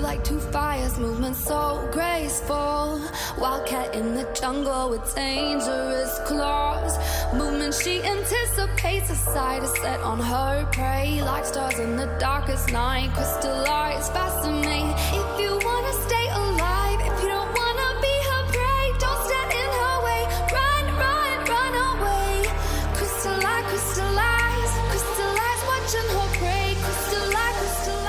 Speaker 3: Like two fires, movement so graceful. Wildcat in the jungle with dangerous claws. Movement she anticipates, a sight is set on her prey. Like stars in the darkest night, crystallize, fascinating. If you wanna stay alive, if you don't wanna be her prey, don't stand in her way. Run, run, run away. Crystallize, crystallize, crystallize, watching her prey. Crystallize, crystallize.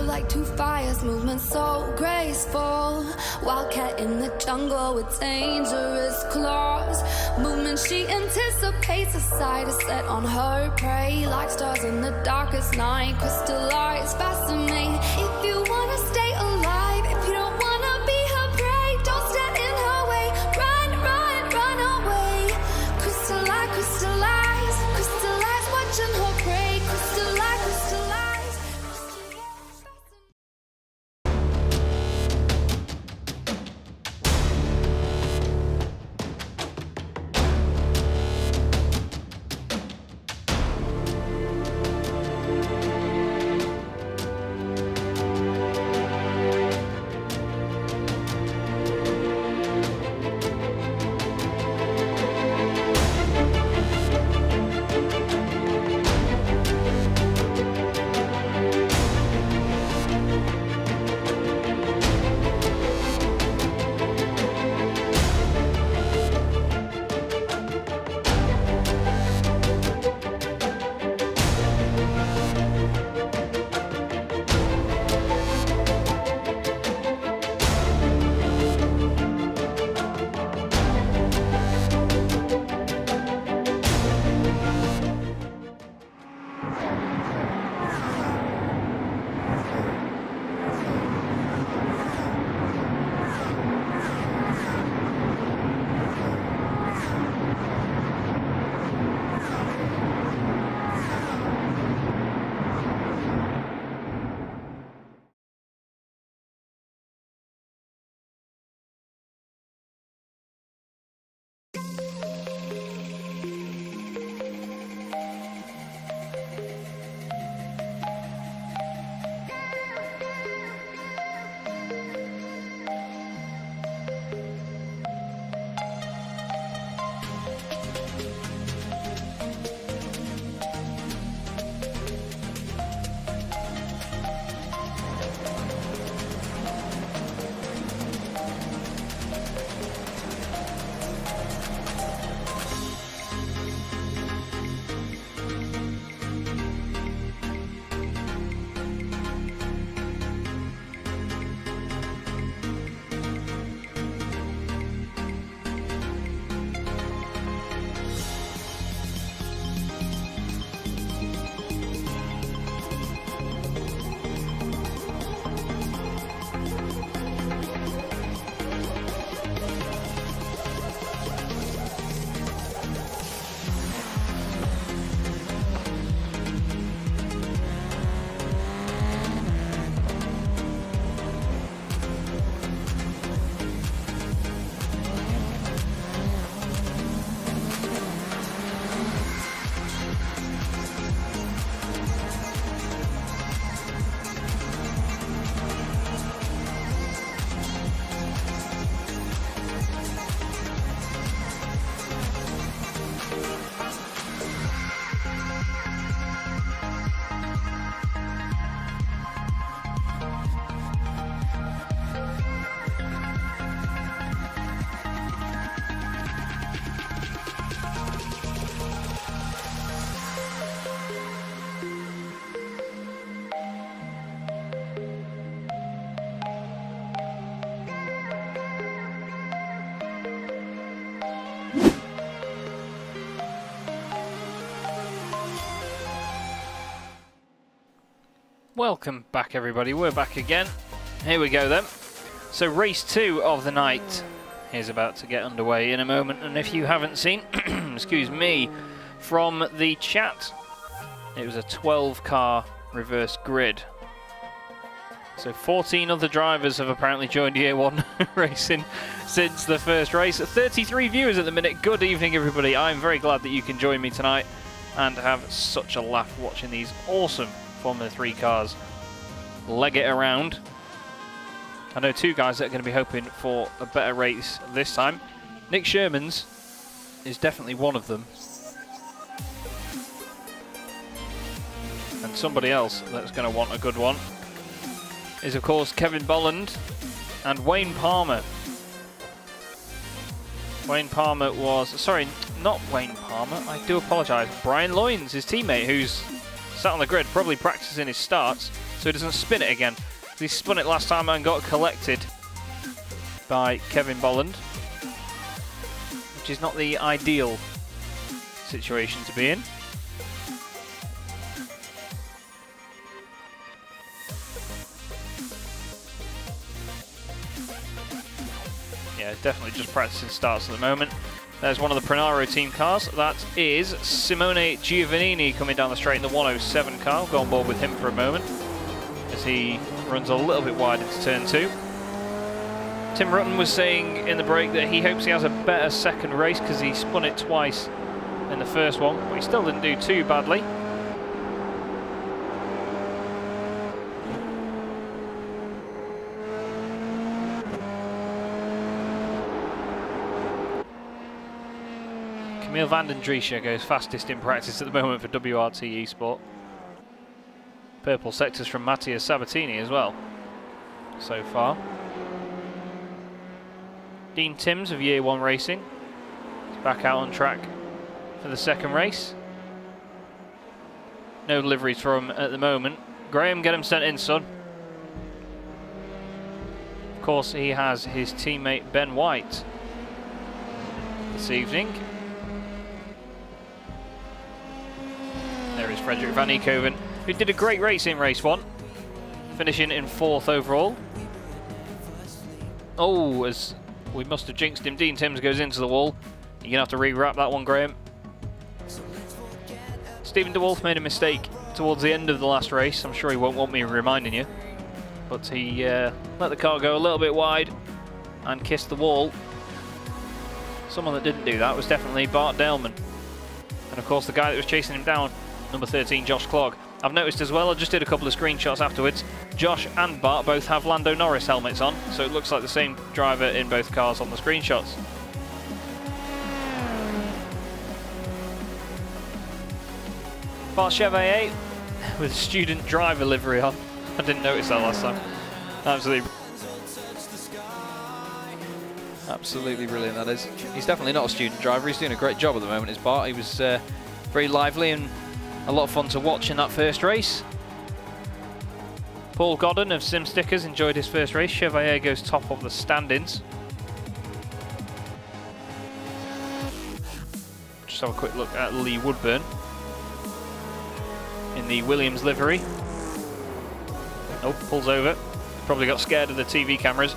Speaker 3: like two fires, movement so graceful. Wildcat in the jungle with dangerous claws. Movement she anticipates, a sight is set on her prey. Like stars in the darkest night, crystallized, fascinating. If you wanna stay alive, if you don't wanna be her prey, don't stand in her way. Run, run, run away. Crystallize, crystallize, crystallize, watching her prey. Crystallize, crystallize, crystallize.
Speaker 2: Welcome back, everybody. We're back again. Here we go then. So race 2 of the night is about to get underway in a moment, and if you haven't seen, excuse me, from the chat, it was a 12-car reverse grid. So 14 other drivers have apparently joined Year 1 racing since the first race. 33 viewers at the minute. Good evening, everybody. I'm very glad that you can join me tonight and have such a laugh watching these awesome Formula 3 cars leg it around. I know two guys that are going to be hoping for a better race this time. Nick Sherman's is definitely one of them. And somebody else that's going to want a good one is, of course, Kevin Bolland and Wayne Palmer. Wayne Palmer was... Sorry, not Wayne Palmer. I do apologise. Brian Loynes, his teammate, who's sat on the grid, probably practicing his starts. so he doesn't spin it again. He spun it last time and got collected by Kevin Bolland, which is not the ideal situation to be in. Yeah, definitely just practicing starts at the moment. There's one of the Pranaro team cars. That is Simone Giovannini coming down the straight in the 107 car. We'll go on board with him for a moment as he runs a little bit wide into turn 2. Tim Rutten was saying in the break that he hopes he has a better second race because he spun it twice in the first one, but he still didn't do too badly. Camille van den Driesche goes fastest in practice at the moment for WRT Esport. Purple sectors from Mattia Sabatini as well, so far. Dean Timms of Year 1 Racing is back out on track for the second race. No liveries for him at the moment. Graham, get him sent in, son. Of course, he has his teammate Ben White this evening. There is Frederick van Eekhoven, who did a great race in race 1, finishing in 4th overall. Oh, as we must have jinxed him. Dean Timms goes into the wall. You're going to have to re-wrap that one, Graham. Stephen DeWolf made a mistake towards the end of the last race. I'm sure he won't want me reminding you. But he let the car go a little bit wide and kissed the wall. Someone that didn't do that was definitely Bart Daleman. And of course the guy that was chasing him down, number 13, Josh Clogg. I've noticed as well, I just did a couple of screenshots afterwards, Josh and Bart both have Lando Norris helmets on, so it looks like the same driver in both cars on the screenshots. Bart Chevalier with student driver livery on. I didn't notice that last time. Absolutely brilliant that is. He's definitely not a student driver, he's doing a great job at the moment, is Bart. He was very lively and a lot of fun to watch in that first race. Paul Godden of Sim Stickers enjoyed his first race. Chevalier goes top of the standings. Just have a quick look at Lee Woodburn in the Williams livery. Oh, pulls over. Probably got scared of the TV cameras.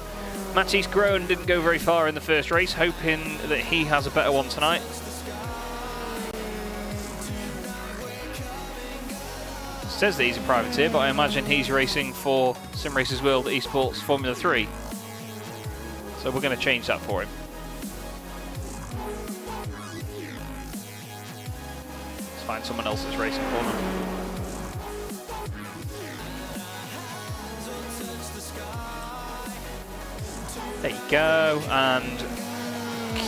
Speaker 2: Matisse Groen didn't go very far in the first race, hoping that he has a better one tonight. Says that he's a privateer, but I imagine he's racing for Simracersworld Esports Formula 3. So we're going to change that for him. Let's find someone else that's racing for him. There you go, and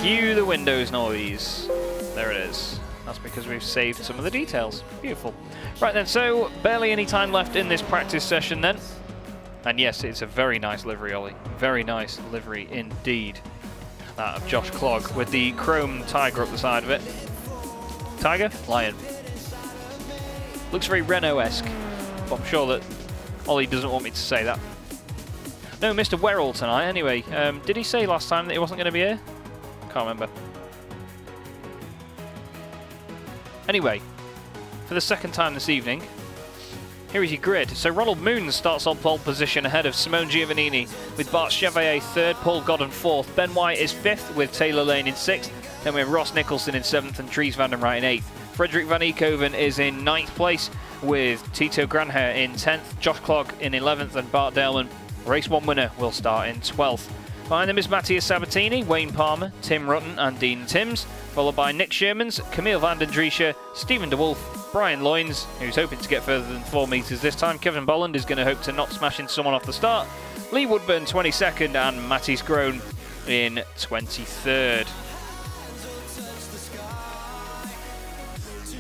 Speaker 2: cue the Windows noise. There it is. That's because we've saved some of the details. Beautiful. Right then, so barely any time left in this practice session then. And yes, it's a very nice livery, Ollie. Very nice livery indeed. That of Josh Clogg with the chrome tiger up the side of it. Tiger? Lion. Looks very Renault-esque, but I'm sure that Ollie doesn't want me to say that. No, Mr. Werrell tonight, anyway. Did he say last time that he wasn't going to be here? Can't remember. Anyway, for the second time this evening, here is your grid. So Ronald Moon starts on pole position ahead of Simone Giovannini, with Bart Chevalier 3rd, Paul Godden 4th. Ben White is 5th with Taylor Lane in 6th. Then we have Ross Nicholson in 7th and Dries van den Rijt in 8th. Frederick van Eekhoven is in 9th place with Tito Granher in 10th, Josh Clogg in 11th and Bart Daleman, race 1 winner, will start in 12th. Behind them is Mattia Sabatini, Wayne Palmer, Tim Rutten and Dean Timms, followed by Nick Shermans, Camille van den Driesche, Stephen DeWolf, Brian Loynes, who's hoping to get further than 4 metres this time. Kevin Bolland is going to hope to not smash into someone off the start. Lee Woodburn 22nd and Matisse Groen in 23rd.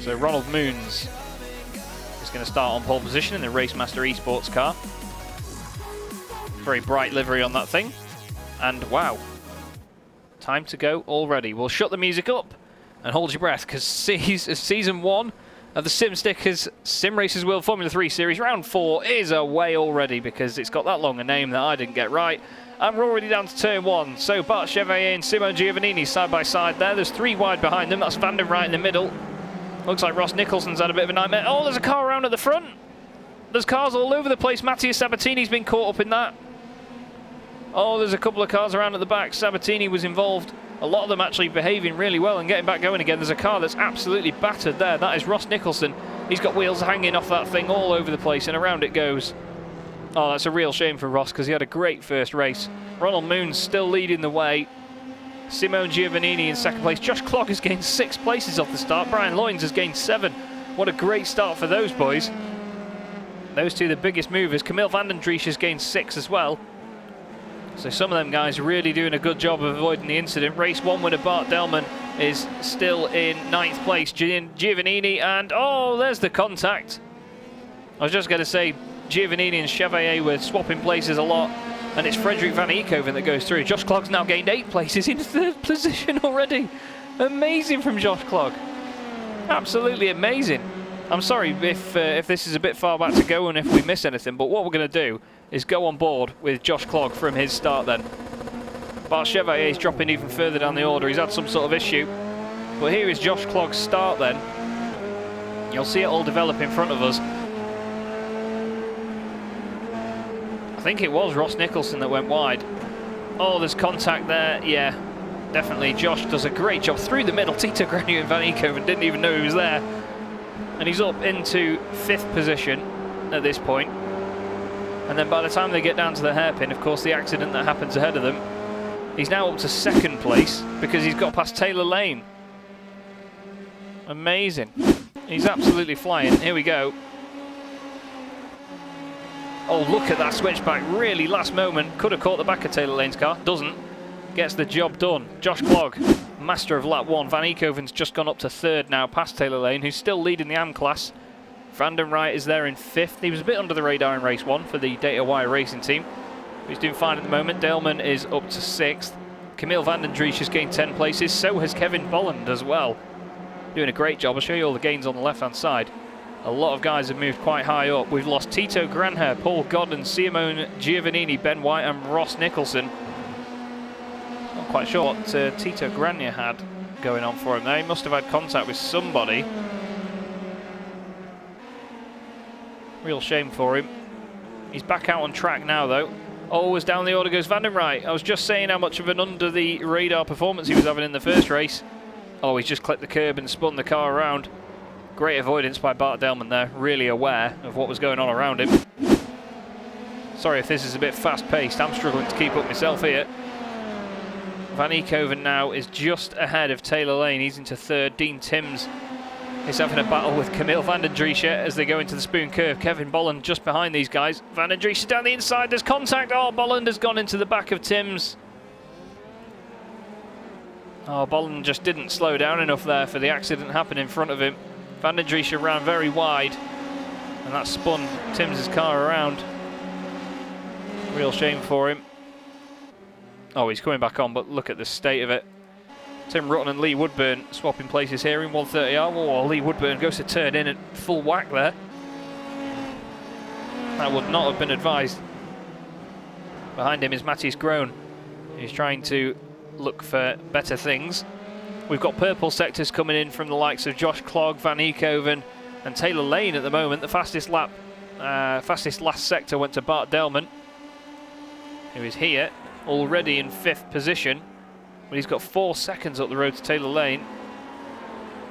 Speaker 2: So Ronald Moons is going to start on pole position in the Racemaster Esports car. Very bright livery on that thing. And wow, time to go already. We'll shut the music up and hold your breath because season 1 of the Sim Stickers Sim Racers World Formula 3 Series. Round 4 is away already because it's got that long a name that I didn't get right. And we're already down to turn 1. So Bart Chevalier and Simone Giovannini side by side there. There's 3 wide behind them. That's Van den Wright in the middle. Looks like Ross Nicholson's had a bit of a nightmare. Oh, there's a car around at the front. There's cars all over the place. Mattia Sabatini's been caught up in that. Oh, there's a couple of cars around at the back. Sabatini was involved. A lot of them actually behaving really well and getting back going again. There's a car that's absolutely battered there. That is Ross Nicholson. He's got wheels hanging off that thing all over the place, and around it goes. Oh, that's a real shame for Ross because he had a great first race. Ronald Moon's still leading the way. Simone Giovannini in second place. Josh Clogg has gained 6 places off the start. Brian Loynes has gained 7. What a great start for those boys. Those two the biggest movers. Camille van den Driesch has gained 6 as well. So some of them guys really doing a good job of avoiding the incident. Race 1 winner Bart Delman is still in 9th place. Giovannini and oh, there's the contact. I was just going to say Giovannini and Chevalier were swapping places a lot. And it's Frederik van Eekhoven that goes through. Josh Clogg's now gained 8 places in 3rd position already. Amazing from Josh Clogg. Absolutely amazing. I'm sorry if this is a bit far back to go and if we miss anything, but what we're going to do is go on board with Josh Clogg from his start then. Bart Chevalier is dropping even further down the order. He's had some sort of issue. But here is Josh Clogg's start then. You'll see it all develop in front of us. I think it was Ross Nicholson that went wide. Oh, there's contact there. Yeah, definitely. Josh does a great job through the middle. Tito Grenier and Van Eekhoven didn't even know he was there. And he's up into 5th position at this point. And then by the time they get down to the hairpin, of course, the accident that happens ahead of them, he's now up to 2nd place because he's got past Taylor Lane. Amazing. He's absolutely flying. Here we go. Oh, look at that switchback. Really last moment. Could have caught the back of Taylor Lane's car. Doesn't. Gets the job done. Josh Clogg, master of lap 1. Van Eekhoven's just gone up to 3rd now, past Taylor Lane, who's still leading the AM class. Van den Wright is there in 5th. He was a bit under the radar in race 1 for the Data Wire Racing team. But he's doing fine at the moment. Delman is up to 6th. Camille van den Driesch has gained 10 places. So has Kevin Bolland as well. Doing a great job. I'll show you all the gains on the left-hand side. A lot of guys have moved quite high up. We've lost Tito Granher, Paul Godden, Simone Giovannini, Ben White and Ross Nicholson. Not quite sure what Tito Granher had going on for him there. He must have had contact with somebody. Real shame for him. He's back out on track now though. Always down the order goes Van den Wright. I was just saying how much of an under the radar performance he was having in the first race. Oh, he's just clipped the curb and spun the car around. Great avoidance by Bart Delman there, really aware of what was going on around him. Sorry if this is a bit fast-paced, I'm struggling to keep up myself here. Van Eekhoven now is just ahead of Taylor Lane, he's into 3rd. Dean Timms is having a battle with Camille van den Driesch as they go into the spoon curve. Kevin Bolland just behind these guys. Van den Driesch is down the inside, there's contact. Oh, Bolland has gone into the back of Timms. Oh, Bolland just didn't slow down enough there for the accident to happen in front of him. Van den Driesch ran very wide, and that spun Timms' car around. Real shame for him. Oh, he's coming back on, but look at the state of it. Tim Rutten and Lee Woodburn swapping places here in 130R. Oh, Lee Woodburn goes to turn in at full whack there. That would not have been advised. Behind him is Matthias Groen. He's trying to look for better things. We've got purple sectors coming in from the likes of Josh Clogg, Van Eekhoven and Taylor Lane at the moment. The fastest last sector went to Bart Delman, who is here, already in 5th position. But he's got 4 seconds up the road to Taylor Lane.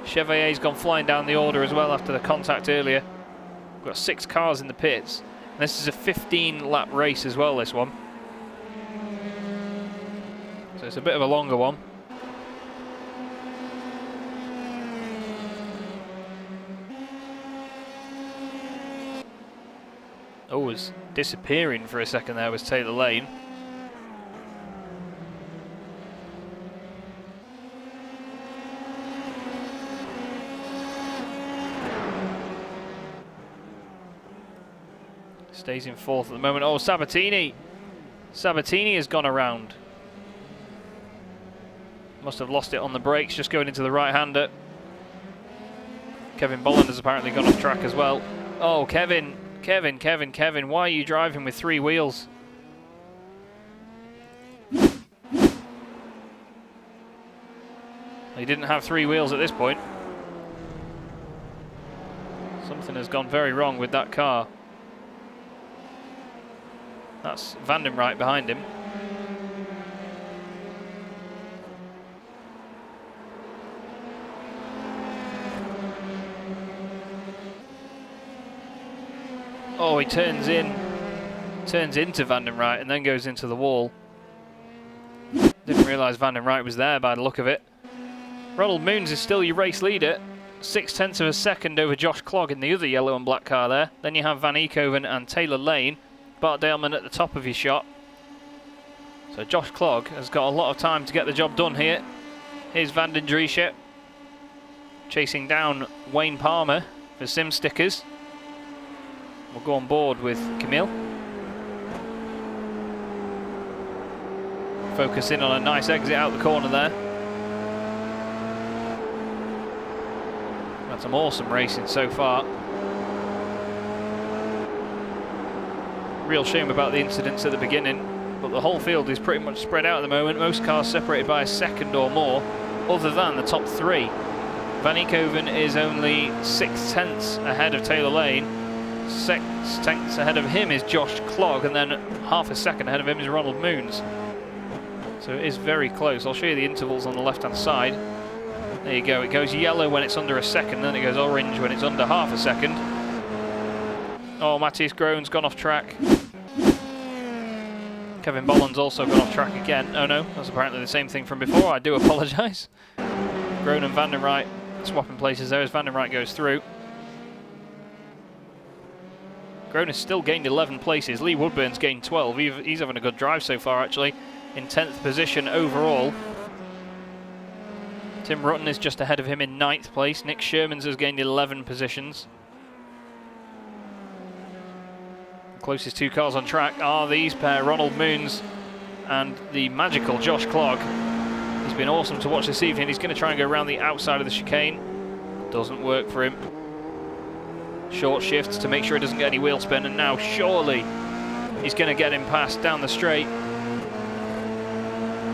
Speaker 2: Chevalier's gone flying down the order as well after the contact earlier. We've got 6 cars in the pits. And this is a 15-lap race as well, this one. So it's a bit of a longer one. Oh, was disappearing for a second there was Taylor Lane. Stays in 4th at the moment. Oh, Sabatini. Sabatini has gone around. Must have lost it on the brakes, just going into the right-hander. Kevin Bolland has apparently gone off track as well. Oh, Kevin, why are you driving with 3 wheels? He didn't have 3 wheels at this point. Something has gone very wrong with that car. That's Vandenright behind him. Oh, he turns into Vandenright and then goes into the wall. Didn't realise Vandenright was there by the look of it. Ronald Moons is still your race leader. 0.6 of a second over Josh Clogg in the other yellow and black car there. Then you have Van Eekhoven and Taylor Lane. Bart Daleman at the top of your shot. So Josh Clogg has got a lot of time to get the job done here. Here's Van den Driesche chasing down Wayne Palmer for Sim Stickers. We'll go on board with Camille. Focus in on a nice exit out the corner there. Had some awesome racing so far. Real shame about the incidents at the beginning, but the whole field is pretty much spread out at the moment. Most cars separated by a second or more, other than the top 3. Van Eekhoven is only 0.6 ahead of Taylor Lane. 0.6 ahead of him is Josh Clogg, and then half a second ahead of him is Ronald Moons. So it is very close. I'll show you the intervals on the left-hand side. There you go. It goes yellow when it's under a second, then it goes orange when it's under half a second. Oh, Matthias Groen's gone off track. Kevin Bolland's also gone off track again. Oh no, that's apparently the same thing from before. I do apologise. Groen and Vandenright swapping places there as Vandenright goes through. Groen has still gained 11 places. Lee Woodburn's gained 12. He's having a good drive so far, actually. In 10th position overall. Tim Rutten is just ahead of him in 9th place. Nick Shermans has gained 11 positions. The closest 2 cars on track are these pair, Ronald Moons and the magical Josh Clogg. He's been awesome to watch this evening. He's going to try and go around the outside of the chicane. Doesn't work for him. Short shifts to make sure he doesn't get any wheel spin, and now surely he's going to get him past down the straight.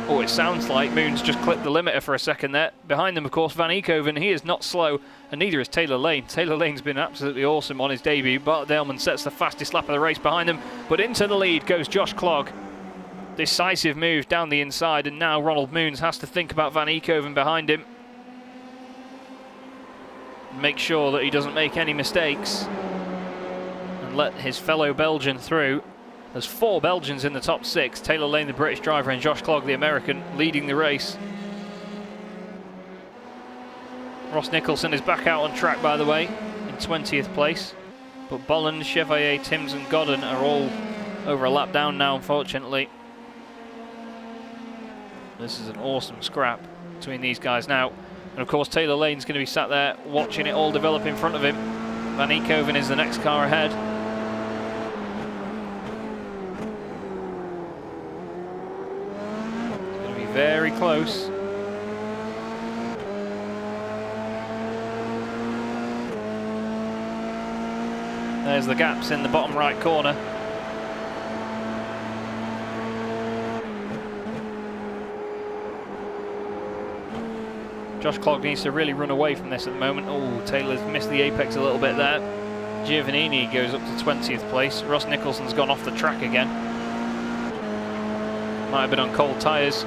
Speaker 2: Oh, it sounds like Moons just clipped the limiter for a second there. Behind them, of course, Van Eekhoven. He is not slow, and neither is Taylor Lane. Taylor Lane's been absolutely awesome on his debut. Bart Daleman sets the fastest lap of the race behind them, but into the lead goes Josh Clogg. Decisive move down the inside, and now Ronald Moons has to think about Van Eekhoven behind him. Make sure that he doesn't make any mistakes and let his fellow Belgian through. There's 4 Belgians in the top 6. Taylor Lane, the British driver, and Josh Clogg, the American, leading the race. Ross Nicholson is back out on track, by the way, in 20th place. But Bolland, Chevalier, Timms and Godden are all over a lap down now, unfortunately. This is an awesome scrap between these guys now. And of course, Taylor Lane's going to be sat there watching it all develop in front of him. Van Eekhoven is the next car ahead. It's going to be very close. There's the gaps in the bottom right corner. Josh Clogg needs to really run away from this at the moment. Oh, Taylor's missed the apex a little bit there. Giovannini goes up to 20th place. Ross Nicholson's gone off the track again. Might have been on cold tyres.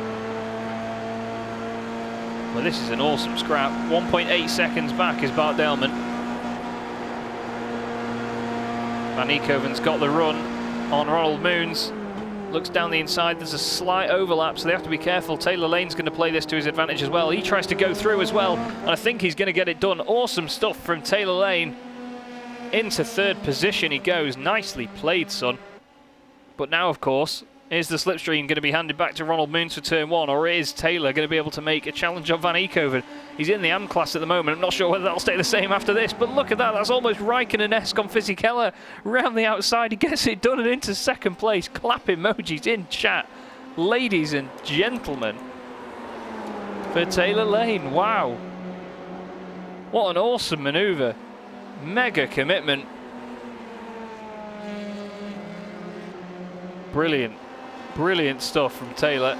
Speaker 2: Well, this is an awesome scrap. 1.8 seconds back is Bart Daleman. Van Eekhoven's got the run on Ronald Moons. Looks down the inside, there's a slight overlap, so they have to be careful. Taylor Lane's going to play this to his advantage as well. He tries to go through as well, and I think he's going to get it done. Awesome stuff from Taylor Lane. Into 3rd position he goes. Nicely played, son. But now, of course, is the slipstream going to be handed back to Ronald Moons for turn 1, or is Taylor going to be able to make a challenge on Van Eekhoven? He's in the AM class at the moment. I'm not sure whether that'll stay the same after this, but look at that. That's almost Raikkonen-esque on Fisichella. Round the outside, he gets it done and into 2nd place. Clap emojis in chat. Ladies and gentlemen, for Taylor Lane. Wow. What an awesome manoeuvre. Mega commitment. Brilliant. Brilliant stuff from Taylor.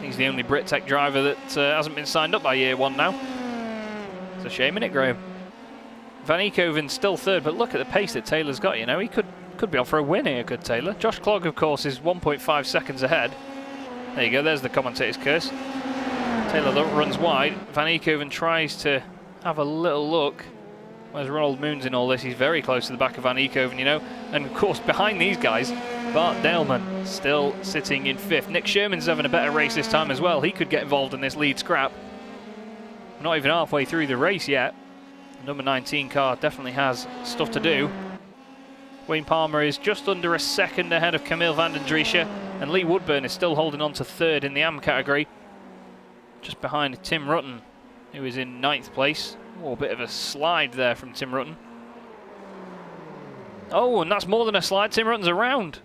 Speaker 2: He's the only BritTech driver that hasn't been signed up by year one now. It's a shame, isn't it, Graham? Van Eekhoven's still third, but look at the pace that Taylor's got, you know. He could be on for a win here, could Taylor. Josh Clogg, of course, is 1.5 seconds ahead. There you go, there's the commentator's curse. Taylor runs wide. Van Eekhoven tries to have a little look. Where's Ronald Moons in all this? He's very close to the back of Van Eekhoven, you know. And of course, behind these guys, Bart Daleman still sitting in 5th. Nick Sherman's having a better race this time as well. He could get involved in this lead scrap. We're not even halfway through the race yet. The number 19 car definitely has stuff to do. Wayne Palmer is just under a second ahead of Camille van den Driesche, and Lee Woodburn is still holding on to 3rd in the AM category, just behind Tim Rutten, who is in 9th place. Oh, a bit of a slide there from Tim Rutten. Oh, and that's more than a slide. Tim Rutten's around.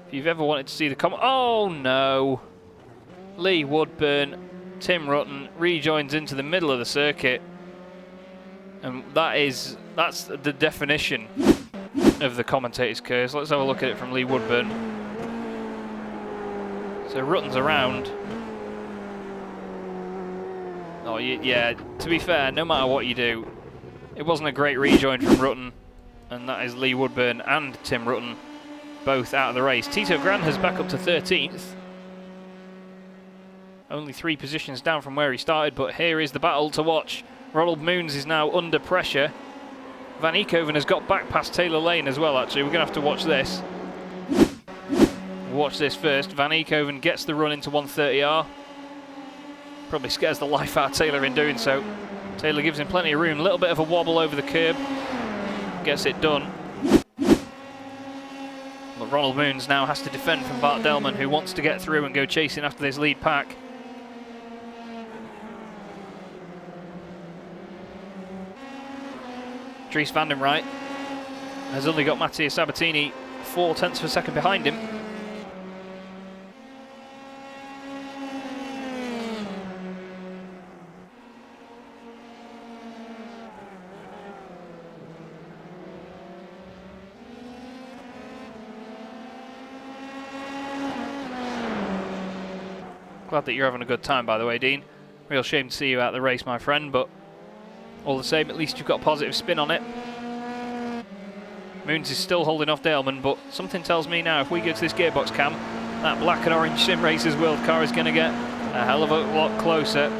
Speaker 2: If you've ever wanted to see the oh no! Lee Woodburn, Tim Rutten rejoins into the middle of the circuit, and that's the definition of the commentator's curse. Let's have a look at it from Lee Woodburn. So Rutten's around. Oh yeah, to be fair, no matter what you do, it wasn't a great rejoin from Rutten, and that is Lee Woodburn and Tim Rutten both out of the race. Tito Granher's back up to 13th. Only 3 positions down from where he started, but here is the battle to watch. Ronald Moons is now under pressure. Van Eekhoven has got back past Taylor Lane as well, actually. We're going to have to watch this. We'll watch this first. Van Eekhoven gets the run into 130R. Probably scares the life out of Taylor in doing so. Taylor gives him plenty of room. A little bit of a wobble over the curb. Gets it done. But Ronald Moons now has to defend from Bart Delman, who wants to get through and go chasing after this lead pack. Dries van den Rijt has only got Mattia Sabatini 0.4 of a second behind him. Glad that you're having a good time, by the way, Dean. Real shame to see you out of the race, my friend, but all the same, at least you've got a positive spin on it. Moons is still holding off Daleman, but something tells me now if we go to this gearbox cam, that black and orange Simracersworld car is going to get a hell of a lot closer.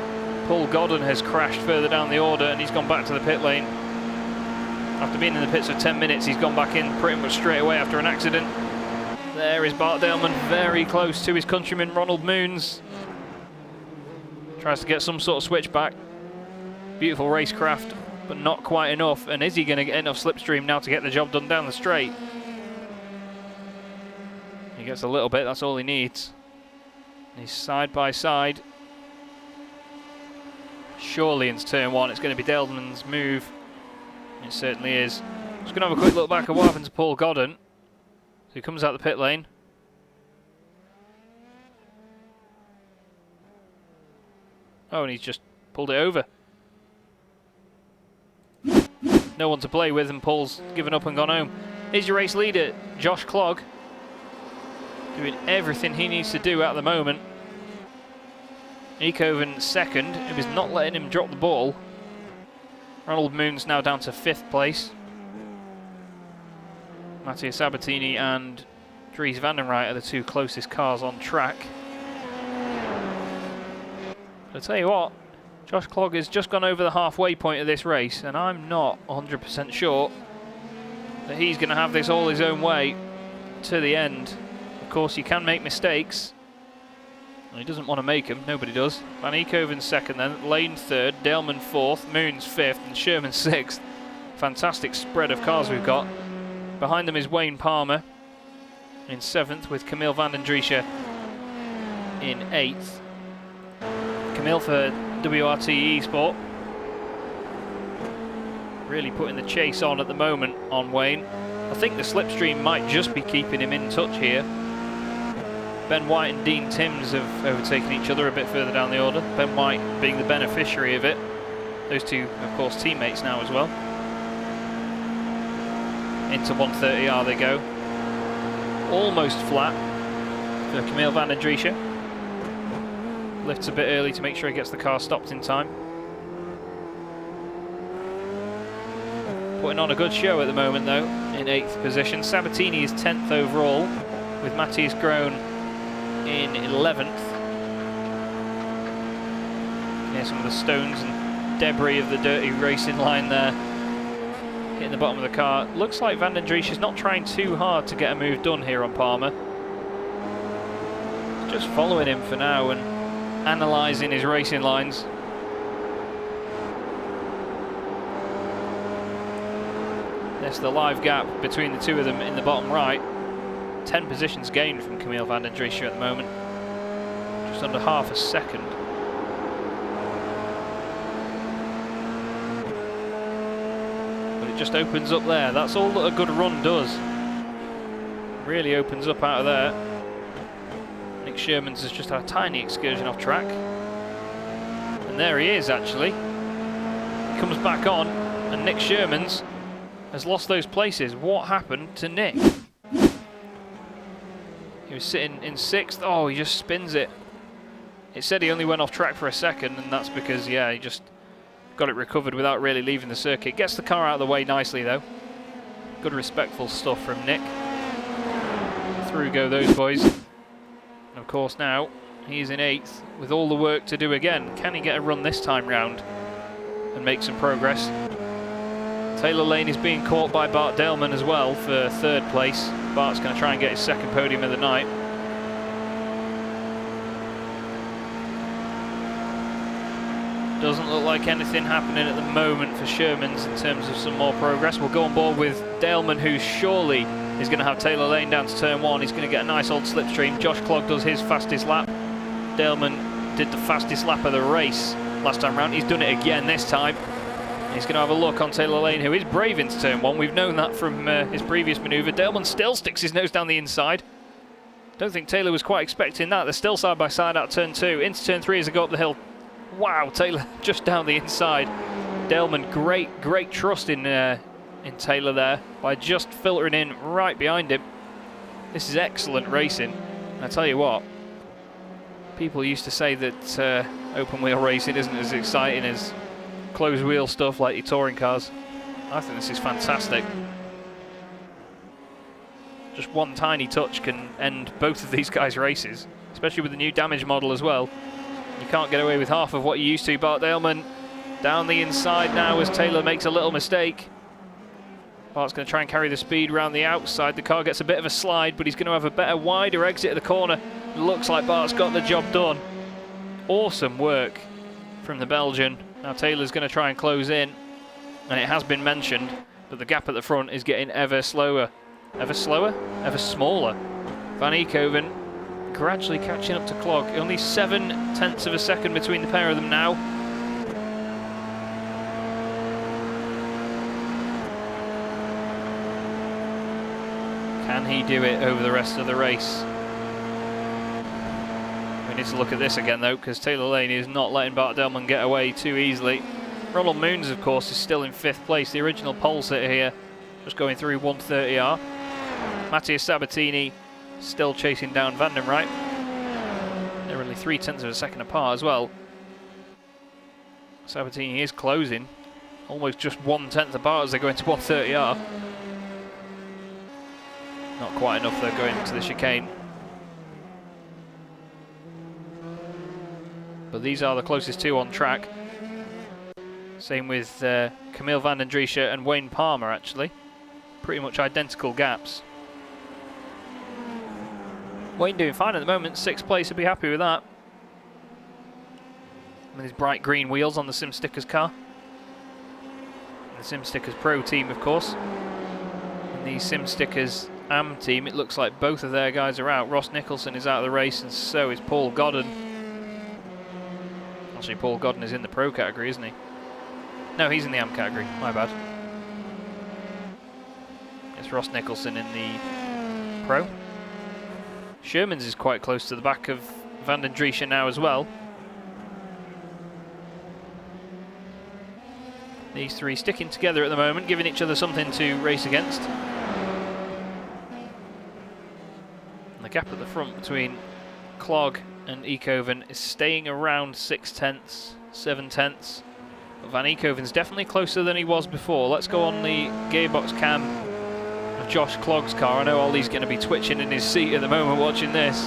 Speaker 2: Paul Godden has crashed further down the order and he's gone back to the pit lane. After being in the pits for 10 minutes, he's gone back in pretty much straight away after an accident. There is Bart Daleman, very close to his countryman Ronald Moons. Tries to get some sort of switchback. Beautiful racecraft, but not quite enough. And is he going to get enough slipstream now to get the job done down the straight? He gets a little bit, that's all he needs. He's side by side. Surely into turn 1, it's going to be Daleman's move. It certainly is. Just going to have a quick look back at what happened to Paul Godden. So he comes out the pit lane. Oh, and he's just pulled it over. No one to play with, and Paul's given up and gone home. Here's your race leader, Josh Clogg, doing everything he needs to do at the moment. Eekhoven second, who is not letting him drop the ball. Ronald Moons now down to 5th place. Mattia Sabatini and Dries van den Rijt are the 2 closest cars on track. But I'll tell you what, Josh Clogg has just gone over the halfway point of this race, and I'm not 100% sure that he's going to have this all his own way to the end. Of course, you can make mistakes. Well, he doesn't want to make them, nobody does. Van Eekhoven second then, Lane third, Daleman 4th, Moons 5th, and Sherman 6th. Fantastic spread of cars we've got. Behind them is Wayne Palmer in 7th, with Camille van den Driesche in 8th. Camille for WRT Esport. Really putting the chase on at the moment on Wayne. I think the slipstream might just be keeping him in touch here. Ben White and Dean Timms have overtaken each other a bit further down the order. Ben White being the beneficiary of it. Those two, of course, teammates now as well. Into 130R they go. Almost flat for Camille van den Driesche. Lifts a bit early to make sure he gets the car stopped in time. Putting on a good show at the moment though, in 8th position. Sabatini is 10th overall, with Matthias Groen in 11th. Near some of the stones and debris of the dirty racing line there, hitting the bottom of the car. Looks like Van den Driesche is not trying too hard to get a move done here on Palmer. Just following him for now and analysing his racing lines. There's the live gap between the two of them in the bottom right. 10 positions gained from Camille van den Driesche at the moment. Just under half a second. But it just opens up there. That's all that a good run does. Really opens up out of there. Nick Sherman's has just had a tiny excursion off track. And there he is actually. He comes back on and Nick Sherman's has lost those places. What happened to Nick? He was sitting in 6th. Oh, he just spins it. It said he only went off track for a second, and that's because, yeah, he just got it recovered without really leaving the circuit. Gets the car out of the way nicely, though. Good respectful stuff from Nick. Through go those boys. And of course now, he's in 8th with all the work to do again. Can he get a run this time round and make some progress? Taylor Lane is being caught by Bart Daleman as well for 3rd place. Bart's going to try and get his 2nd podium of the night. Doesn't look like anything happening at the moment for Sherman's in terms of some more progress. We'll go on board with Daleman, who surely is going to have Taylor Lane down to turn 1. He's going to get a nice old slipstream. Josh Clogg does his fastest lap. Daleman did the fastest lap of the race last time round. He's done it again this time. He's going to have a look on Taylor Lane, who is brave into turn 1. We've known that from his previous manoeuvre. Daleman still sticks his nose down the inside. Don't think Taylor was quite expecting that. They're still side by side out turn 2. Into turn 3 as they go up the hill. Wow, Taylor just down the inside. Daleman, great trust in Taylor there by just filtering in right behind him. This is excellent racing. And I tell you what, people used to say that open wheel racing isn't as exciting as closed wheel stuff like your touring cars. I think this is fantastic. Just one tiny touch can end both of these guys' races, especially with the new damage model as well. You can't get away with half of what you used to. Bart Daleman down the inside now as Taylor makes a little mistake. Bart's going to try and carry the speed around the outside. The car gets a bit of a slide, but he's going to have a better, wider exit of the corner. It looks like Bart's got the job done. Awesome work from the Belgian. Now Taylor's going to try and close in, and it has been mentioned that the gap at the front is getting ever slower. Ever slower? Ever smaller. Van Eekhoven gradually catching up to Clogg. Only 0.7 of a second between the pair of them now. Can he do it over the rest of the race? We need to look at this again though, because Taylor Lane is not letting Bart Daleman get away too easily. Ronald Moons, of course, is still in 5th place, the original pole sitter here, just going through 130R. Matthias Sabatini still chasing down Van den Wright. They're only 0.3 of a second apart as well. Sabatini is closing, almost just 1/10 apart as they go into 130R. Not quite enough though going into the chicane. But these are the closest two on track. Same with Camille van den Driesche and Wayne Palmer actually. Pretty much identical gaps. Wayne doing fine at the moment, 6th place, he'll be happy with that. With his bright green wheels on the Sim Stickers car. And the Sim Stickers Pro team, of course. And the Sim Stickers AM team, it looks like both of their guys are out. Ross Nicholson is out of the race, and so is Paul Godden. Actually, Paul Godden is in the Pro category, isn't he? No, he's in the AM category, my bad. It's Ross Nicholson in the Pro. Sherman's is quite close to the back of Van den Driesche now as well. These three sticking together at the moment, giving each other something to race against. And the gap at the front between Clog and Eekhoven is staying around 6 tenths, 7 tenths. But Van Eekhoven's definitely closer than he was before. Let's go on the gearbox cam of Josh Clog's car. I know Ollie's going to be twitching in his seat at the moment watching this,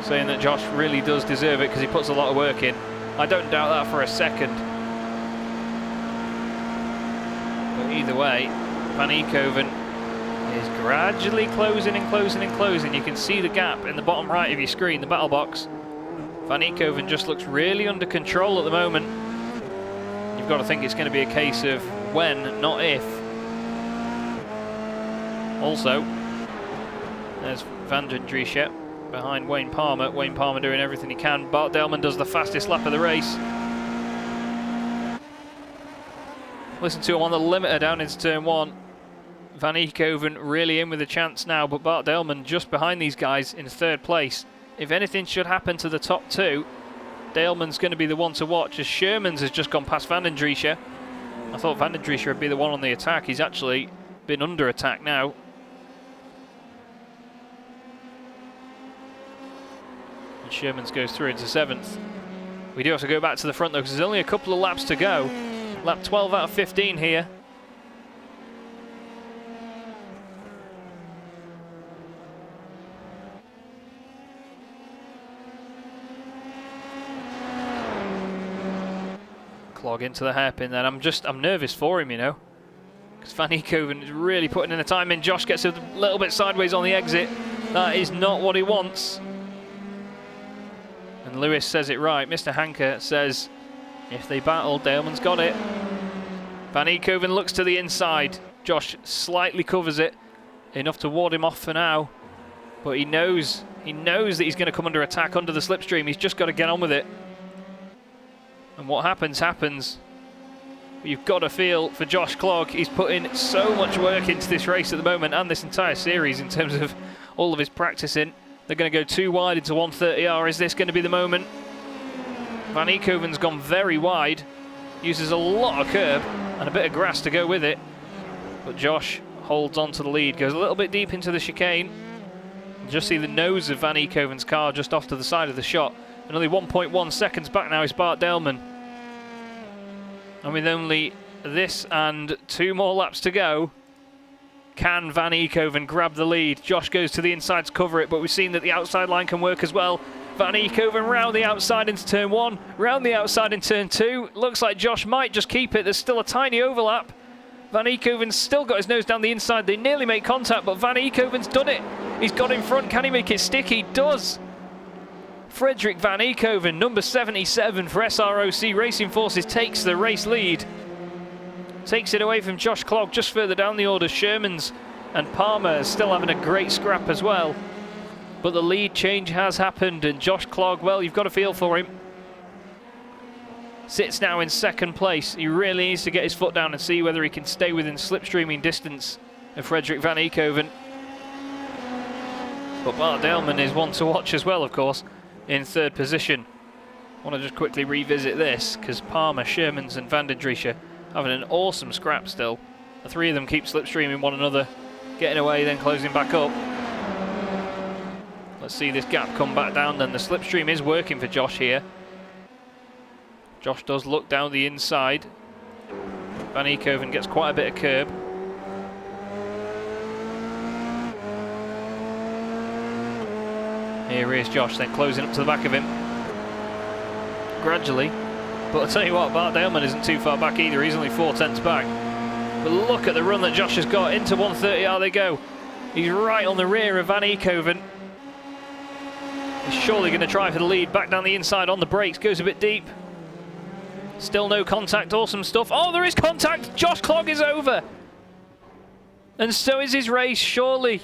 Speaker 2: saying that Josh really does deserve it because he puts a lot of work in. I don't doubt that for a second. But either way, Van Eekhoven is gradually closing and closing and closing. You can see the gap in the bottom right of your screen, the battle box. Van Eekhoven just looks really under control at the moment. You've got to think it's going to be a case of when, not if. Also, there's Van den Driesche behind Wayne Palmer. Wayne Palmer doing everything he can. Bart Delman does the fastest lap of the race. Listen to him on the limiter down into turn 1. Van Eekhoven really in with a chance now, but Bart Delman just behind these guys in 3rd place. If anything should happen to the top 2, Daleman's going to be the one to watch, as Sherman's has just gone past Van den Driesche. I thought Van den Driesche would be the one on the attack. He's actually been under attack now. And Sherman's goes through into 7th. We do have to go back to the front though, because there's only a couple of laps to go. Lap 12 out of 15 here. Clog into the hairpin then. I'm nervous for him, you know, because Van Eekhoven is really putting in the time in. Josh gets a little bit sideways on the exit. That is not what he wants. And Lewis says it right. Mr. Hanker says, if they battle, Daleman's got it. Van Eekhoven looks to the inside. Josh slightly covers it, enough to ward him off for now. But he knows that he's going to come under attack under the slipstream. He's just got to get on with it. And what happens, happens. But you've got to feel for Josh Clog. He's putting so much work into this race at the moment and this entire series in terms of all of his practicing. They're going to go too wide into 130R. Is this going to be the moment? Van Eekhoven's gone very wide, uses a lot of curb and a bit of grass to go with it, but Josh holds on to the lead, goes a little bit deep into the chicane. Just see the nose of Van Eekhoven's car just off to the side of the shot, and only 1.1 seconds back now is Bart Delman. And with only this and 2 more laps to go, can Van Eekhoven grab the lead? Josh goes to the inside to cover it, but we've seen that the outside line can work as well. Van Eekhoven round the outside into turn 1, round the outside in turn 2. Looks like Josh might just keep it. There's still a tiny overlap. Van Eekhoven's still got his nose down the inside. They nearly make contact, but Van Eekhoven's done it. He's got in front. Can he make it stick? He does. Frederick Van Eekhoven, number 77 for SROC Racing Forces, takes the race lead. Takes it away from Josh Clog just further down the order. Sherman's and Palmer is still having a great scrap as well. But the lead change has happened, and Josh Clog, well, you've got to feel for him. Sits now in 2nd place. He really needs to get his foot down and see whether he can stay within slipstreaming distance of Frederick Van Eekhoven. But Bart Delman is one to watch as well, of course, in 3rd position. I want to just quickly revisit this, because Palmer, Shermans and Van den Driesche having an awesome scrap still. The 3 of them keep slipstreaming one another, getting away, then closing back up. Let's see this gap come back down then. The slipstream is working for Josh here. Josh does look down the inside. Van Eekhoven gets quite a bit of curb. Here is Josh then closing up to the back of him. Gradually. But I'll tell you what, Bart Delman isn't too far back either. He's only 4 tenths back. But look at the run that Josh has got. Into 130R they go. He's right on the rear of Van Eekhoven. He's surely going to try for the lead. Back down the inside on the brakes. Goes a bit deep. Still no contact. Awesome stuff. Oh, there is contact. Josh Clog is over. And so is his race, surely.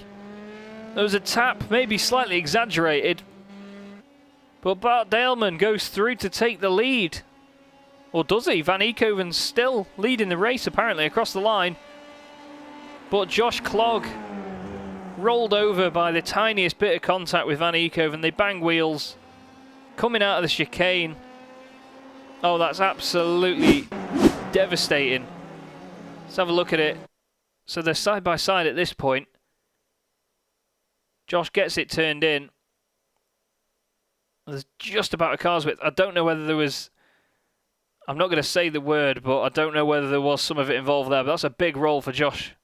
Speaker 2: There was a tap, maybe slightly exaggerated. But Bart Delman goes through to take the lead. Or does he? Van Eekhoven's still leading the race, apparently, across the line. But Josh Clog rolled over by the tiniest bit of contact with Van Eekhoven. They bang wheels, coming out of the chicane. Oh, that's absolutely devastating. Let's have a look at it. So they're side by side at this point. Josh gets it turned in. There's just about a car's width. I don't know whether there was... I'm not going to say the word, but I don't know whether there was some of it involved there. But that's a big roll for Josh.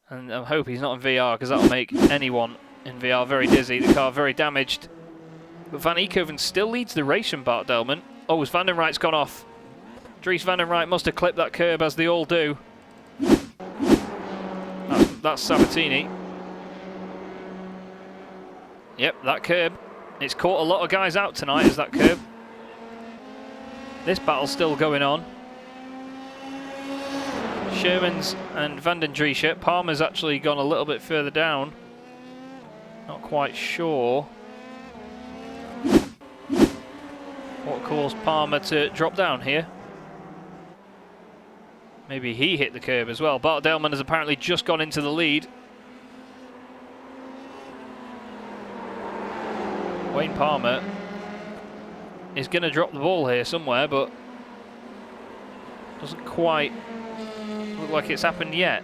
Speaker 2: And I hope he's not in VR, because that'll make anyone in VR very dizzy. The car very damaged. But Van Eekhoven still leads the race from Bart Delman. Oh, as Van den Rijt's gone off. Dries Van den Rijt must have clipped that curb, as they all do. That's Sabatini. Yep, that curb. It's caught a lot of guys out tonight, is that curb. This battle's still going on. Shermans and Van den Rijt. Palmer's actually gone a little bit further down. Not quite sure what caused Palmer to drop down here. Maybe he hit the curb as well. Bart Delman has apparently just gone into the lead. Wayne Palmer is going to drop the ball here somewhere, but doesn't quite look like it's happened yet.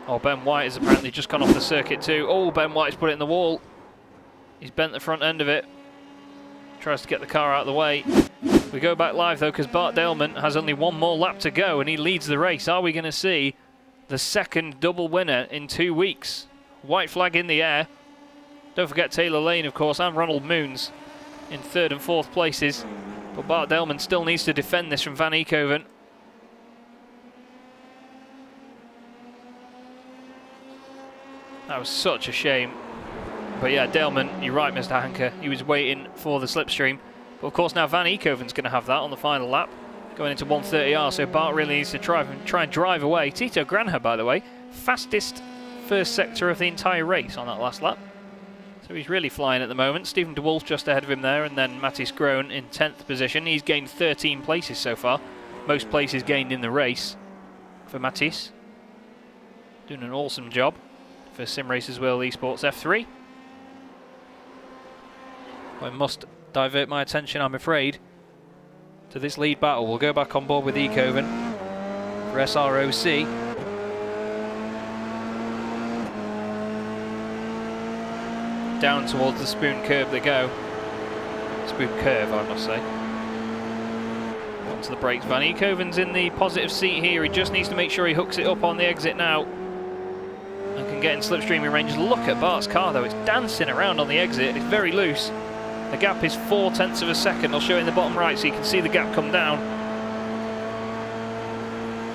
Speaker 2: Oh, Ben White has apparently just gone off the circuit too. Oh, Ben White's put it in the wall. He's bent the front end of it. Tries to get the car out of the way. We go back live though, because Bart Delman has only one more lap to go and he leads the race. Are we going to see the second double winner in 2 weeks? White flag in the air. Don't forget Taylor Lane, of course, and Ronald Moons in 3rd and 4th places. But Bart Delman still needs to defend this from Van Eekhoven. That was such a shame. But yeah, Delman, you're right, Mr. Hanker. He was waiting for the slipstream. But of course now Van Eekhoven's going to have that on the final lap. Going into 130R, so Bart really needs to try and drive away. Tito Granher, by the way, fastest first sector of the entire race on that last lap. So he's really flying at the moment. Stephen de Wolf just ahead of him there, and then Mattis Groen in 10th position. He's gained 13 places so far. Most places gained in the race for Mattis. Doing an awesome job for Simracersworld Esports F3. I must divert my attention, I'm afraid, to this lead battle. We'll go back on board with Eekhoven for SROC. Down towards the spoon curve they go. Spoon curve, I must say. Onto the brakes. Van Eekhoven's in the positive seat here. He just needs to make sure he hooks it up on the exit now and can get in slipstreaming range. Look at Bart's car though, it's dancing around on the exit. It's very loose. The gap is 0.4 of a second. I'll show you in the bottom right so you can see the gap come down.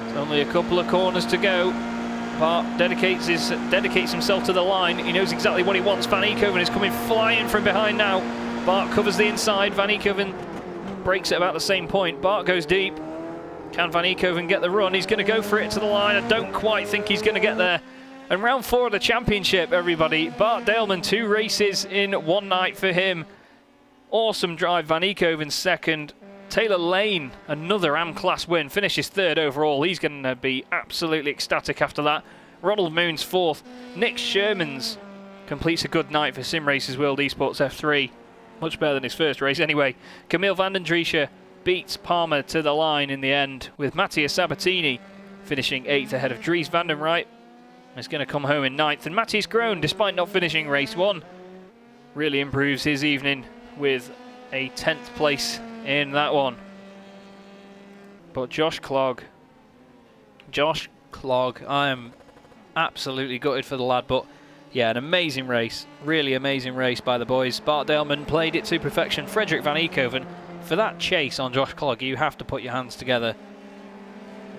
Speaker 2: It's only a couple of corners to go. Bart dedicates himself to the line. He knows exactly what he wants. Van Eekhoven is coming flying from behind now. Bart covers the inside. Van Eekhoven breaks at about the same point. Bart goes deep. Can Van Eekhoven get the run? He's going to go for it to the line. I don't quite think he's going to get there. And round 4 of the championship, everybody. Bart Delman, 2 races in one night for him. Awesome drive. Van Eekhoven second. Taylor Lane, another AM-class win, finishes 3rd overall. He's going to be absolutely ecstatic after that. Ronald Moons 4th. Nick Shermans completes a good night for Simracersworld Esports F3. Much better than his first race anyway. Camille Van den Rijt beats Palmer to the line in the end, with Mattia Sabatini finishing 8th ahead of Dries Van den Rijt. He's going to come home in 9th. And Mattis Groen, despite not finishing race 1, really improves his evening with a 10th place in that one. But Josh Clogg, I am absolutely gutted for the lad, but yeah, an amazing race, really amazing race by the boys. Bart Delman played it to perfection. Frederik Van Eekhoven, for that chase on Josh Clogg, you have to put your hands together.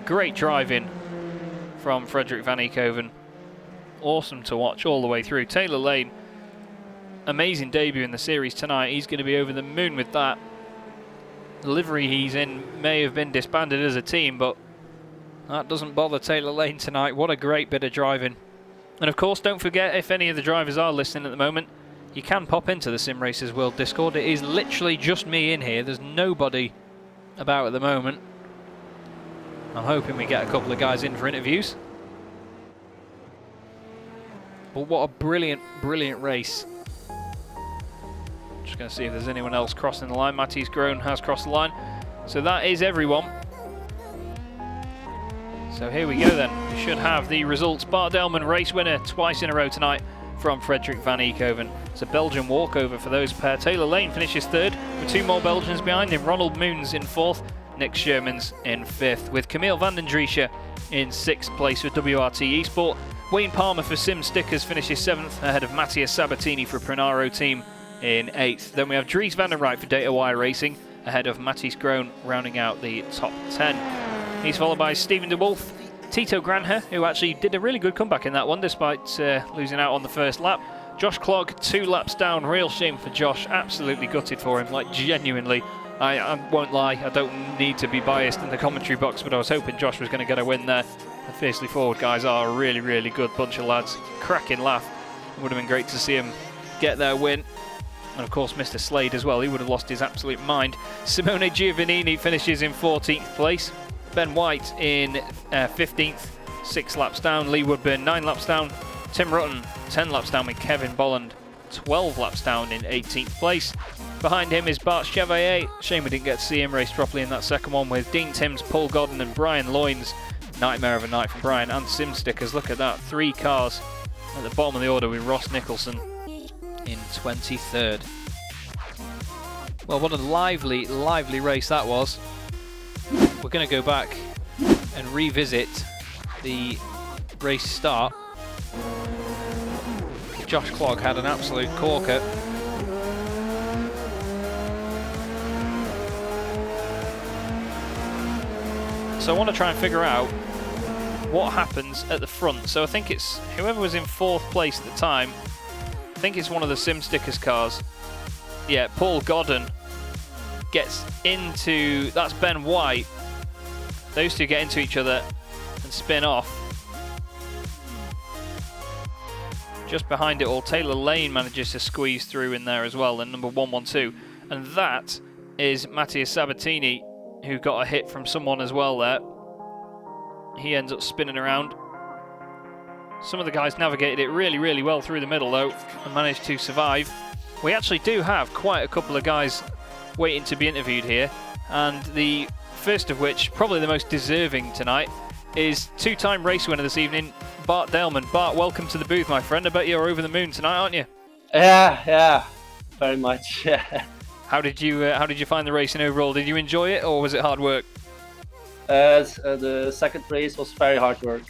Speaker 2: Great driving from Frederik Van Eekhoven. Awesome to watch all the way through. Taylor Lane, amazing debut in the series tonight. He's going to be over the moon with that. The livery he's in may have been disbanded as a team, but that doesn't bother Taylor Lane tonight. What a great bit of driving. And of course, don't forget, if any of the drivers are listening at the moment, you can pop into the Simracersworld Discord. It is literally just me in here. There's nobody about at the moment. I'm hoping we get a couple of guys in for interviews. But what a brilliant, brilliant race. Just going to see if there's anyone else crossing the line. Matthijs Groen has crossed the line. So that is everyone. So here we go then. We should have the results. Bart Delman, race winner twice in a row tonight from Frederik van Eekhoven. It's a Belgian walkover for those pair. Taylor Lane finishes third with 2 more Belgians behind him. Ronald Moons in fourth. Nick Shermans in fifth, with Camille van den Driesche in sixth place for WRT Esport. Wayne Palmer for Sim Stickers finishes seventh, ahead of Matthias Sabatini for Pronaro Team in eighth. Then we have Dries van der Rijt for Data Wire Racing, ahead of Matthijs Groen, rounding out the top 10. He's followed by Stephen de Wolf, Tito Granher, who actually did a really good comeback in that one, despite losing out on the first lap. Josh Clogg, 2 laps down. Real shame for Josh. Absolutely gutted for him, like genuinely. I won't lie, I don't need to be biased in the commentary box, but I was hoping Josh was going to get a win there. The Fiercely Forward guys are a really, really good bunch of lads. Cracking laugh. It would have been great to see him get their win. And of course Mr. Slade as well, he would have lost his absolute mind. Simone Giovannini finishes in 14th place. Ben White in 15th, 6 laps down. Lee Woodburn 9 laps down. Tim Rutten 10 laps down with Kevin Bolland 12 laps down in 18th place. Behind him is Bart Chevalier. Shame we didn't get to see him race properly in that second one, with Dean Timms, Paul Godden and Brian Loynes. Nightmare of a night for Brian and Sim Stickers. Look at that, 3 cars at the bottom of the order with Ross Nicholson in 23rd. Well, what a lively, lively race that was. We're going to go back and revisit the race start. Josh Clogg had an absolute corker. So I want to try and figure out what happens at the front. So I think it's whoever was in 4th place at the time. I think it's one of the Sim Stickers cars. Yeah, Paul Godden gets into, that's Ben White. Those two get into each other and spin off. Just behind it all, Taylor Lane manages to squeeze through in there as well, in number 112. And that is Matthias Sabatini, who got a hit from someone as well there. He ends up spinning around. Some of the guys navigated it really, really well through the middle though, and managed to survive. We actually do have quite a couple of guys waiting to be interviewed here, and the first of which, probably the most deserving tonight, is 2-time race winner this evening, Bart Delman. Bart, welcome to the booth, my friend. I bet you're over the moon tonight, aren't you?
Speaker 4: Yeah, very much.
Speaker 2: How did you find the racing overall? Did you enjoy it, or was it hard work?
Speaker 4: The second race was very hard work.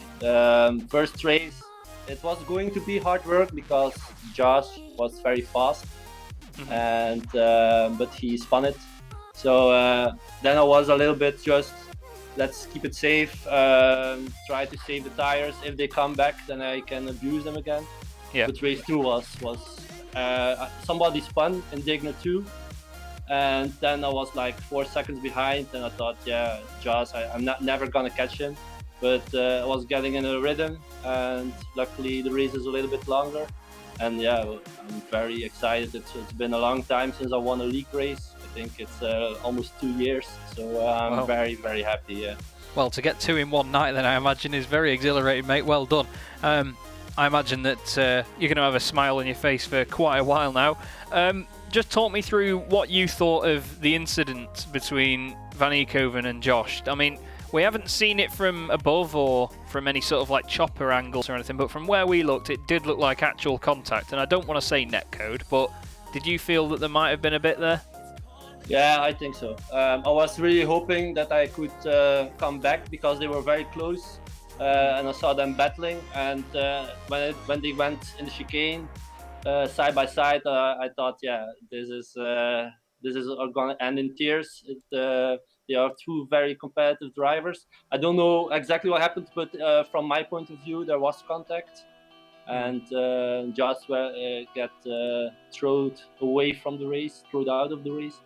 Speaker 4: First race, it was going to be hard work because Josh was very fast, and but he spun it. So then I was a little bit just, let's keep it safe, try to save the tires. If they come back, then I can abuse them again. Yeah. But race 2 was somebody spun in Digna 2. And then I was like 4 seconds behind, and I thought, yeah, Josh, I'm never gonna catch him. But I was getting in a rhythm, and luckily the race is a little bit longer. And yeah, I'm very excited. It's been a long time since I won a league race. I think it's almost 2 years, so I'm very, very happy. Yeah. Well,
Speaker 2: to get 2 in one night, then I imagine is very exhilarating, mate. Well done. I imagine that you're going to have a smile on your face for quite a while now. Just talk me through what you thought of the incident between Van Eekhoven and Josh. I mean, we haven't seen it from above or from any sort of like chopper angles or anything, but from where we looked, it did look like actual contact. And I don't want to say netcode, but did you feel that there might have been a bit there?
Speaker 4: Yeah, I think so. I was really hoping that I could come back because they were very close, and I saw them battling. And when they went in the chicane, side by side, I thought, yeah, this is going to end in tears. They are 2 very competitive drivers. I don't know exactly what happened, but from my point of view, there was contact, and Josh got thrown away from the race, thrown out of the race,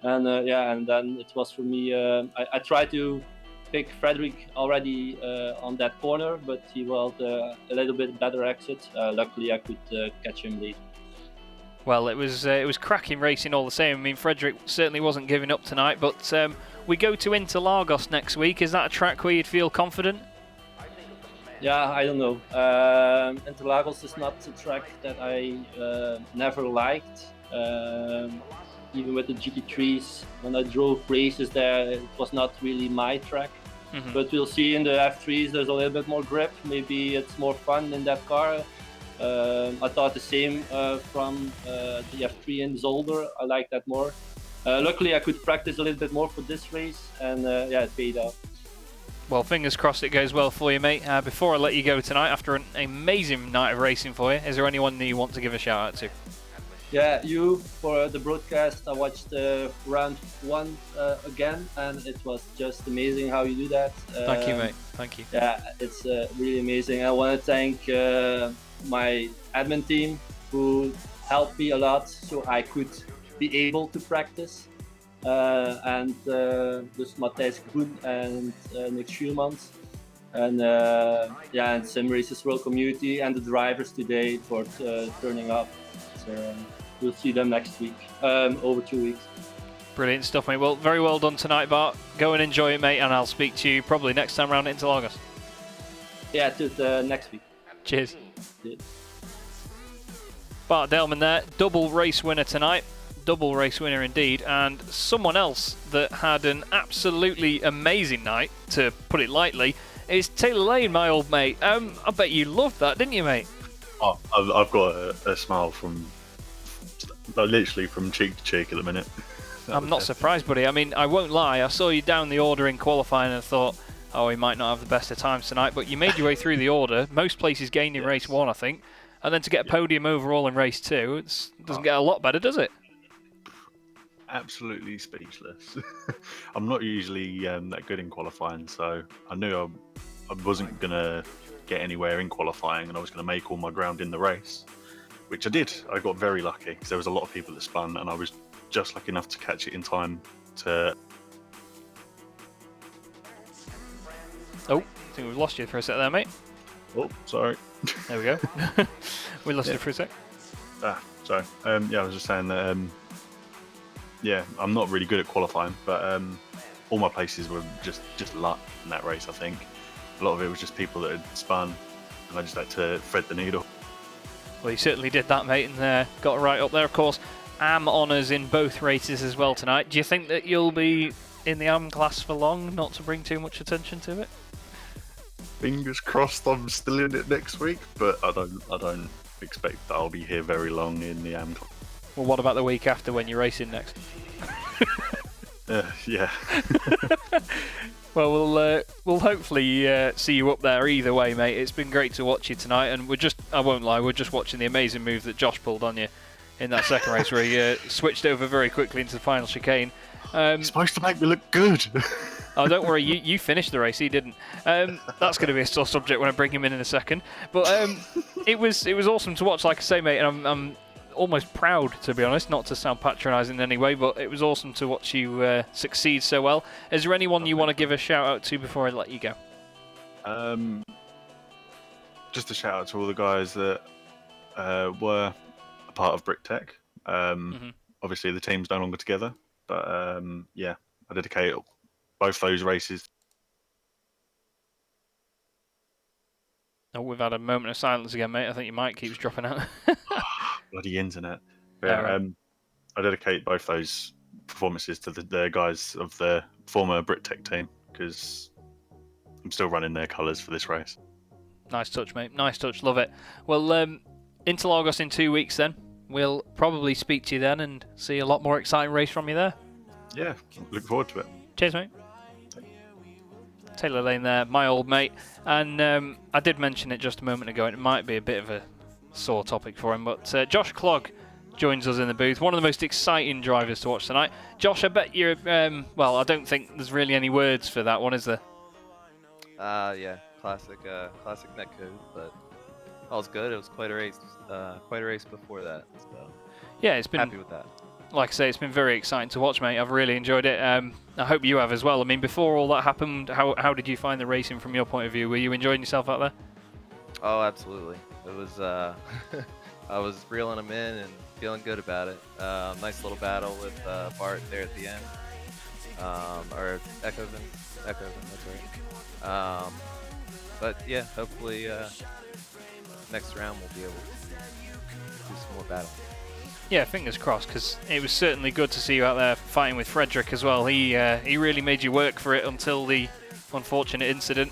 Speaker 4: and and then it was for me. I tried to pick Frederik already on that corner, but he was a little bit better exit. Luckily, I could catch him late.
Speaker 2: Well, it was cracking racing all the same. I mean, Frederik certainly wasn't giving up tonight, but we go to Interlagos next week. Is that a track where you'd feel confident?
Speaker 4: Yeah, I don't know. Interlagos is not a track that I never liked. Even with the GT3s, when I drove races there, it was not really my track. But we'll see in the F3s, there's a little bit more grip. Maybe it's more fun in that car. I thought the same from the F3 in Zolder. I like that more. Luckily, I could practice a little bit more for this race, and yeah, it paid off.
Speaker 2: Well, fingers crossed it goes well for you, mate. Before I let you go tonight, after an amazing night of racing for you, is there anyone that you want to give a shout out to?
Speaker 4: Yeah, you for the broadcast. I watched round 1 again, and it was just amazing how you do that.
Speaker 2: Thank you, mate. Thank you.
Speaker 4: Yeah, it's really amazing. I want to thank my admin team who helped me a lot so I could be able to practice. And dus Matthijs Groen and Nick Schuurmans. And yeah, and Simracersworld community and the drivers today for turning up. So we'll see them next week, over 2 weeks.
Speaker 2: Brilliant stuff, mate. Well, very well done tonight, Bart. Go and enjoy it, mate, and I'll speak to you probably next time round into August.
Speaker 4: Yeah, to next week.
Speaker 2: Cheers.
Speaker 4: Cheers.
Speaker 2: Bart Delman there, double race winner tonight. Double race winner indeed, and someone else that had an absolutely amazing night, to put it lightly, is Taylor Lane, my old mate. I bet you loved that, didn't you, mate?
Speaker 5: Oh, I've got a smile from literally from cheek to cheek at the minute.
Speaker 2: I'm not surprised, buddy. I mean, I won't lie, I saw you down the order in qualifying and I thought, oh, he might not have the best of times tonight, but you made your way through the order. Most places gained in race 1, I think, and then to get a podium overall in race 2, it doesn't get a lot better, does it?
Speaker 5: Absolutely speechless. I'm not usually that good in qualifying, so I knew I wasn't going to get anywhere in qualifying and I was going to make all my ground in the race, which I did. I got very lucky because there was a lot of people that spun and I was just lucky enough to catch it in time to...
Speaker 2: Oh, I think we've lost you for a sec there, mate.
Speaker 5: Oh, sorry.
Speaker 2: There we go. We lost you for a sec.
Speaker 5: Sorry. Yeah, I was just saying that... yeah, I'm not really good at qualifying, but all my places were just luck in that race, I think. A lot of it was just people that had spun, and I just had to thread the needle.
Speaker 2: Well, you certainly did that, mate, and got right up there. Of course, AM honours in both races as well tonight. Do you think that you'll be in the AM class for long, not to bring too much attention to it?
Speaker 5: Fingers crossed I'm still in it next week, but I don't expect that I'll be here very long in the AM class.
Speaker 2: Well, what about the week after when you're racing next?
Speaker 5: Yeah.
Speaker 2: Well, we'll hopefully see you up there either way, mate. It's been great to watch you tonight, and I won't lie, we're just watching the amazing move that Josh pulled on you in that second race where he switched over very quickly into the final chicane.
Speaker 5: It's supposed to make me look good.
Speaker 2: Oh, don't worry, you finished the race, he didn't. That's going to be a sore subject when I bring him in a second. But it was awesome to watch, like I say, mate, and I'm almost proud, to be honest, not to sound patronising in any way, but it was awesome to watch you succeed so well. Is there anyone you want to give a shout out to before I let you go?
Speaker 5: Just a shout out to all the guys that were a part of BrickTech. Obviously the team's no longer together, but yeah, I dedicate both those races.
Speaker 2: Oh, we've had a moment of silence again, mate. I think your mic keeps dropping out.
Speaker 5: Bloody internet. Yeah, I dedicate both those performances to the guys of the former BrickTech team because I'm still running their colours for this race.
Speaker 2: Nice touch, mate. Nice touch. Love it. Well, Interlagos in 2 weeks then. We'll probably speak to you then and see a lot more exciting race from you there.
Speaker 5: Yeah, look forward to it.
Speaker 2: Cheers, mate. Taylor Lane there, my old mate. And I did mention it just a moment ago, and it might be a bit of a sore topic for him, but Josh Clogg joins us in the booth. One of the most exciting drivers to watch tonight. Josh, I bet you're, well, I don't think there's really any words for that one, is there?
Speaker 6: Yeah, classic netcode, but all's good. It was quite a race before that, so
Speaker 2: yeah, it's been
Speaker 6: happy with that.
Speaker 2: Like I say, it's been very exciting to watch, mate. I've really enjoyed it. I hope you have as well. I mean, before all that happened, how did you find the racing from your point of view? Were you enjoying yourself out there?
Speaker 6: Oh, absolutely. It was. I was reeling them in and feeling good about it. Nice little battle with Bart there at the end, or Echoven, that's right. But yeah, hopefully next round we'll be able to do some more battle.
Speaker 2: Yeah, fingers crossed, because it was certainly good to see you out there fighting with Frederick as well. He really made you work for it until the unfortunate incident.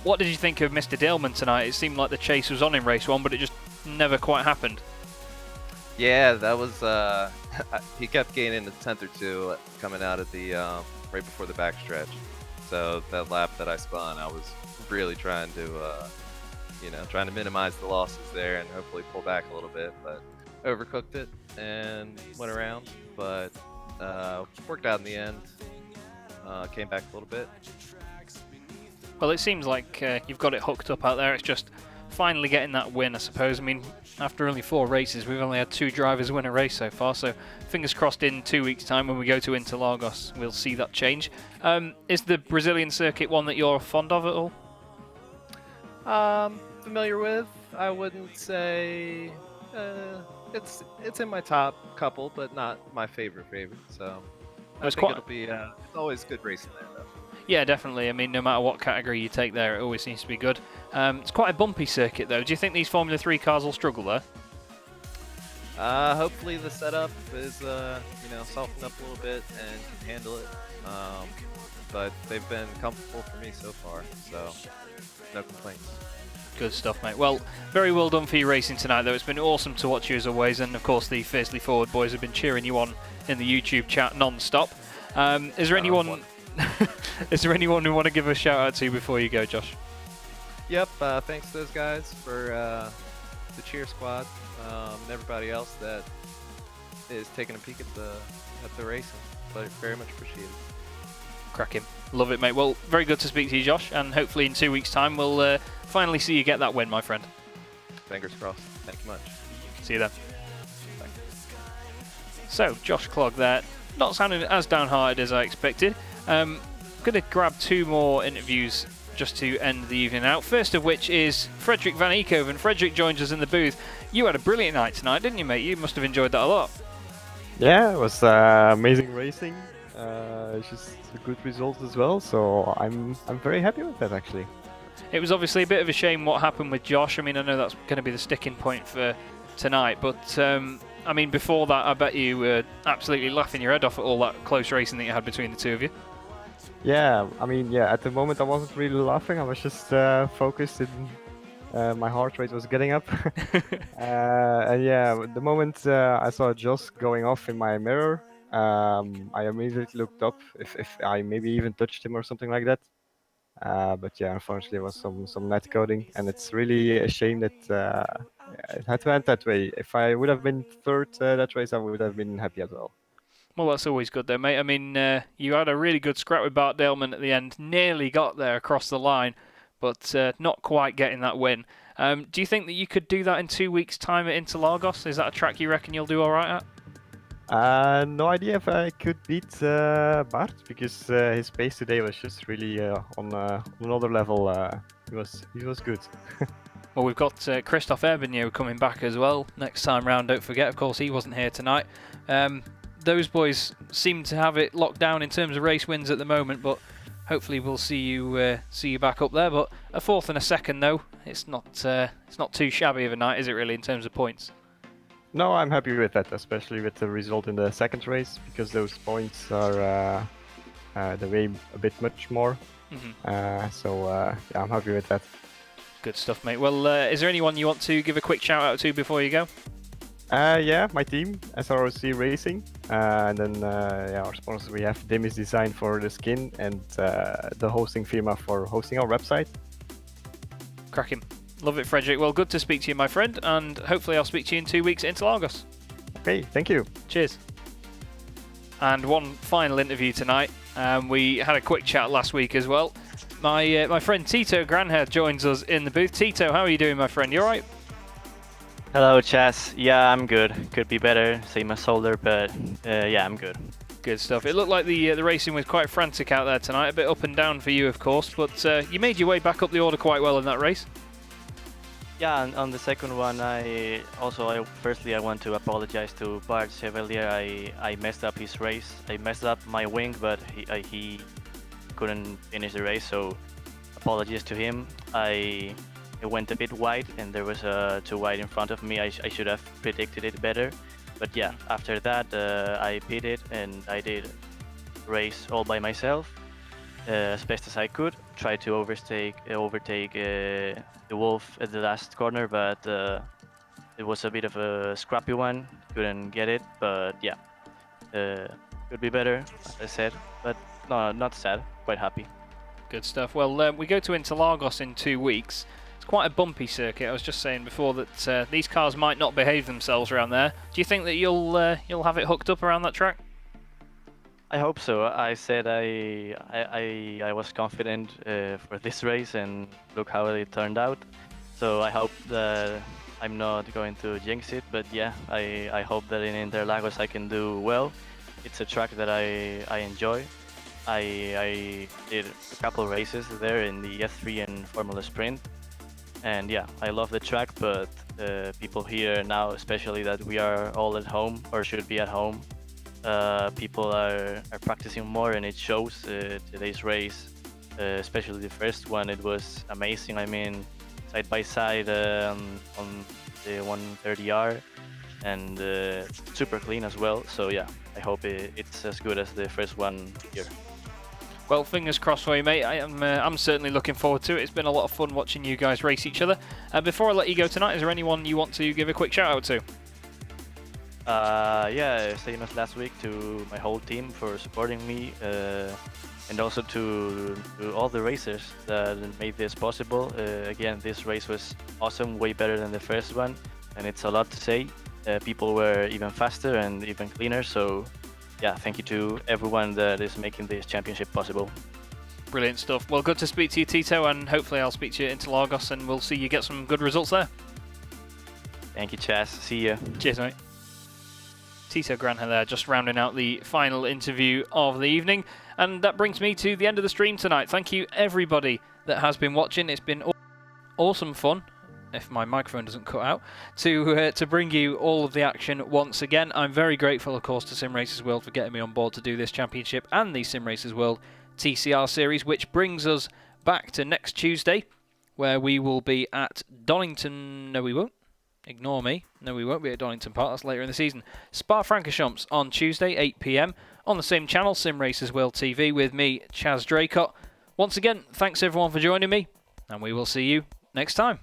Speaker 2: What did you think of Mr. Daleman tonight? It seemed like the chase was on in race 1, but it just never quite happened.
Speaker 6: Yeah, that was he kept gaining a tenth or two coming out of the right before the backstretch. So that lap that I spun, I was really trying to trying to minimize the losses there and hopefully pull back a little bit, but overcooked it and went around, but worked out in the end. Came back a little bit.
Speaker 2: Well, it seems like you've got it hooked up out there. It's just finally getting that win, I suppose. I mean, after only 4 races, we've only had 2 drivers win a race so far, so fingers crossed in 2 weeks' time when we go to Interlagos, we'll see that change. Is the Brazilian circuit one that you're fond of at all?
Speaker 6: Familiar with? I wouldn't say it's in my top couple, but not my favorite. So I think it'll be it's always good racing there, though.
Speaker 2: Yeah, definitely. I mean, no matter what category you take there, it always seems to be good. It's quite a bumpy circuit, though. Do you think these Formula 3 cars will struggle there?
Speaker 6: Hopefully the setup is softened up a little bit and can handle it. But they've been comfortable for me so far, so no complaints.
Speaker 2: Good stuff, mate. Well, very well done for your racing tonight, though. It's been awesome to watch you as always, and of course the Fiercely Forward boys have been cheering you on in the YouTube chat non-stop. Is there anyone? Is there anyone who want to give a shout out to before you go, Josh?
Speaker 6: Yep. Thanks to those guys for the cheer squad and everybody else that is taking a peek at the racing. But very much appreciated.
Speaker 2: Cracking. Love it, mate. Well, very good to speak to you, Josh, and hopefully in 2 weeks' time we'll finally see you get that win, my friend.
Speaker 6: Fingers crossed. Thank you much.
Speaker 2: See you then.
Speaker 6: Thanks.
Speaker 2: So, Josh Clogg there, not sounding as downhearted as I expected. I'm going to grab 2 more interviews just to end the evening out. First of which is Frederick van Eekhoven. Frederick joins us in the booth. You had a brilliant night tonight, didn't you, mate? You must have enjoyed that a lot.
Speaker 7: Yeah, it was amazing racing. It's just a good result as well, so I'm very happy with that, actually.
Speaker 2: It was obviously a bit of a shame what happened with Josh. I mean, I know that's going to be the sticking point for tonight, but I mean, before that, I bet you were absolutely laughing your head off at all that close racing that you had between the two of you.
Speaker 7: Yeah, I mean, yeah, at the moment I wasn't really laughing, I was just focused and my heart rate was getting up. And yeah, the moment I saw Josh going off in my mirror, I immediately looked up if I maybe even touched him or something like that. But yeah, unfortunately it was some net coding, and it's really a shame that it had to end that way. If I would have been third that race, I would have been happy as well.
Speaker 2: Well, that's always good though, mate. I mean, you had a really good scrap with Bart Daleman at the end. Nearly got there across the line, but not quite getting that win. Do you think that you could do that in 2 weeks' time at Interlagos? Is that a track you reckon you'll do all right at?
Speaker 7: No idea if I could beat Bart, because his pace today was just really on another level. He was good.
Speaker 2: Well, we've got Christophe Herbigno coming back as well next time round. Don't forget, of course, he wasn't here tonight. Those boys seem to have it locked down in terms of race wins at the moment, but hopefully we'll see you back up there. But a 4th and a 2nd, though, it's not too shabby of a night, is it really, in terms of points?
Speaker 7: No, I'm happy with that, especially with the result in the 2nd race, because those points are they weigh a bit much more. So yeah, I'm happy with that.
Speaker 2: Good stuff, mate. Well, is there anyone you want to give a quick shout out to before you go?
Speaker 7: Yeah, my team, SRW Racing, and then yeah, our sponsors, we have Demis Design for the skin, and the hosting firma for hosting our website.
Speaker 2: Cracking. Love it, Frederick. Well, good to speak to you, my friend, and hopefully I'll speak to you in 2 weeks at Interlagos.
Speaker 7: Okay, thank you.
Speaker 2: Cheers. And one final interview tonight. We had a quick chat last week as well. My friend Tito Granher joins us in the booth. Tito, how are you doing, my friend? You alright?
Speaker 8: Hello, Chaz. Yeah, I'm good. Could be better. Same as Solder, but yeah, I'm good.
Speaker 2: Good stuff. It looked like the racing was quite frantic out there tonight. A bit up and down for you, of course, but you made your way back up the order quite well in that race.
Speaker 8: Yeah, and on the second one, firstly I want to apologize to Bart Chevalier. I messed up his race. I messed up my wing, but he couldn't finish the race, so apologies to him. I went a bit wide, and there was too wide in front of me. I should have predicted it better. But yeah, after that, I pitted and I did race all by myself as best as I could. Tried to overtake the wolf at the last corner, but it was a bit of a scrappy one. Couldn't get it, but yeah, could be better, as I said. But no, not sad. Quite happy.
Speaker 2: Good stuff. Well, we go to Interlagos in 2 weeks. It's quite a bumpy circuit. I was just saying before that these cars might not behave themselves around there. Do you think that you'll have it hooked up around that track?
Speaker 8: I hope so. I said I was confident for this race, and look how it turned out. So I hope that I'm not going to jinx it, but yeah, I hope that in Interlagos I can do well. It's a track that I enjoy. I did a couple races there in the S3 and Formula Sprint, and yeah, I love the track, but people here now, especially that we are all at home, or should be at home, people are practicing more, and it shows. Today's race, especially the first one, it was amazing. I mean, side by side on the 130R, and super clean as well. So yeah, I hope it's as good as the first one here.
Speaker 2: Well, fingers crossed for you, mate. I'm certainly looking forward to it. It's been a lot of fun watching you guys race each other. Before I let you go tonight, is there anyone you want to give a quick shout out to?
Speaker 8: Yeah, same as last week, to my whole team for supporting me, and also to all the racers that made this possible. Again, this race was awesome, way better than the first one, and it's a lot to say. People were even faster and even cleaner, so yeah, thank you to everyone that is making this championship possible.
Speaker 2: Brilliant stuff. Well, good to speak to you, Tito, and hopefully I'll speak to you at Interlagos, and we'll see you get some good results there.
Speaker 8: Thank you, Chaz. See ya.
Speaker 2: Cheers, mate. Tito Granja there, just rounding out the final interview of the evening. And that brings me to the end of the stream tonight. Thank you, everybody that has been watching. It's been awesome fun, if my microphone doesn't cut out, to bring you all of the action once again. I'm very grateful, of course, to Simracersworld for getting me on board to do this championship and the Simracersworld TCR series, which brings us back to next Tuesday, where we will be at Donington. No, we won't. Ignore me. No, we won't be at Donington Park. That's later in the season. Spa-Francorchamps on Tuesday, 8 PM on the same channel, Simracersworld TV, with me, Chaz Draycott. Once again, thanks everyone for joining me, and we will see you next time.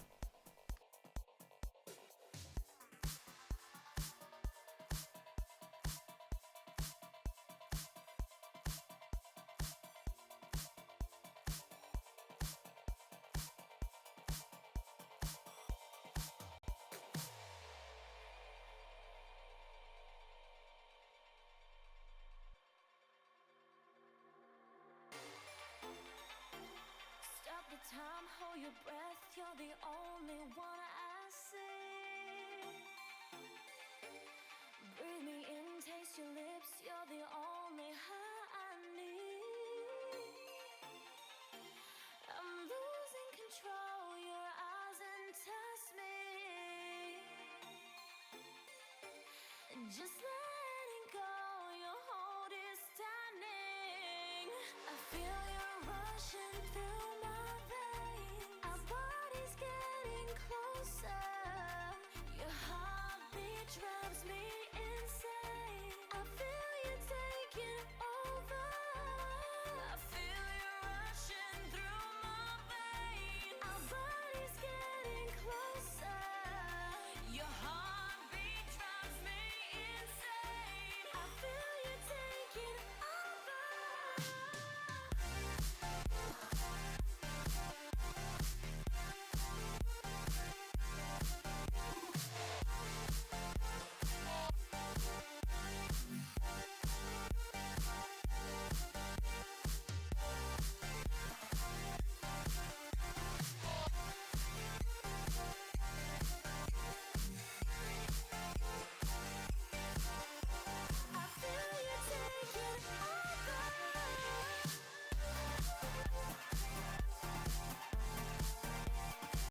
Speaker 3: Stop the time, hold your breath, you're the only one I see. Breathe me in, taste your lips, you're the only high I need. I'm losing control, your eyes entice me. Just letting go, your hold is tightening. I feel you rushing through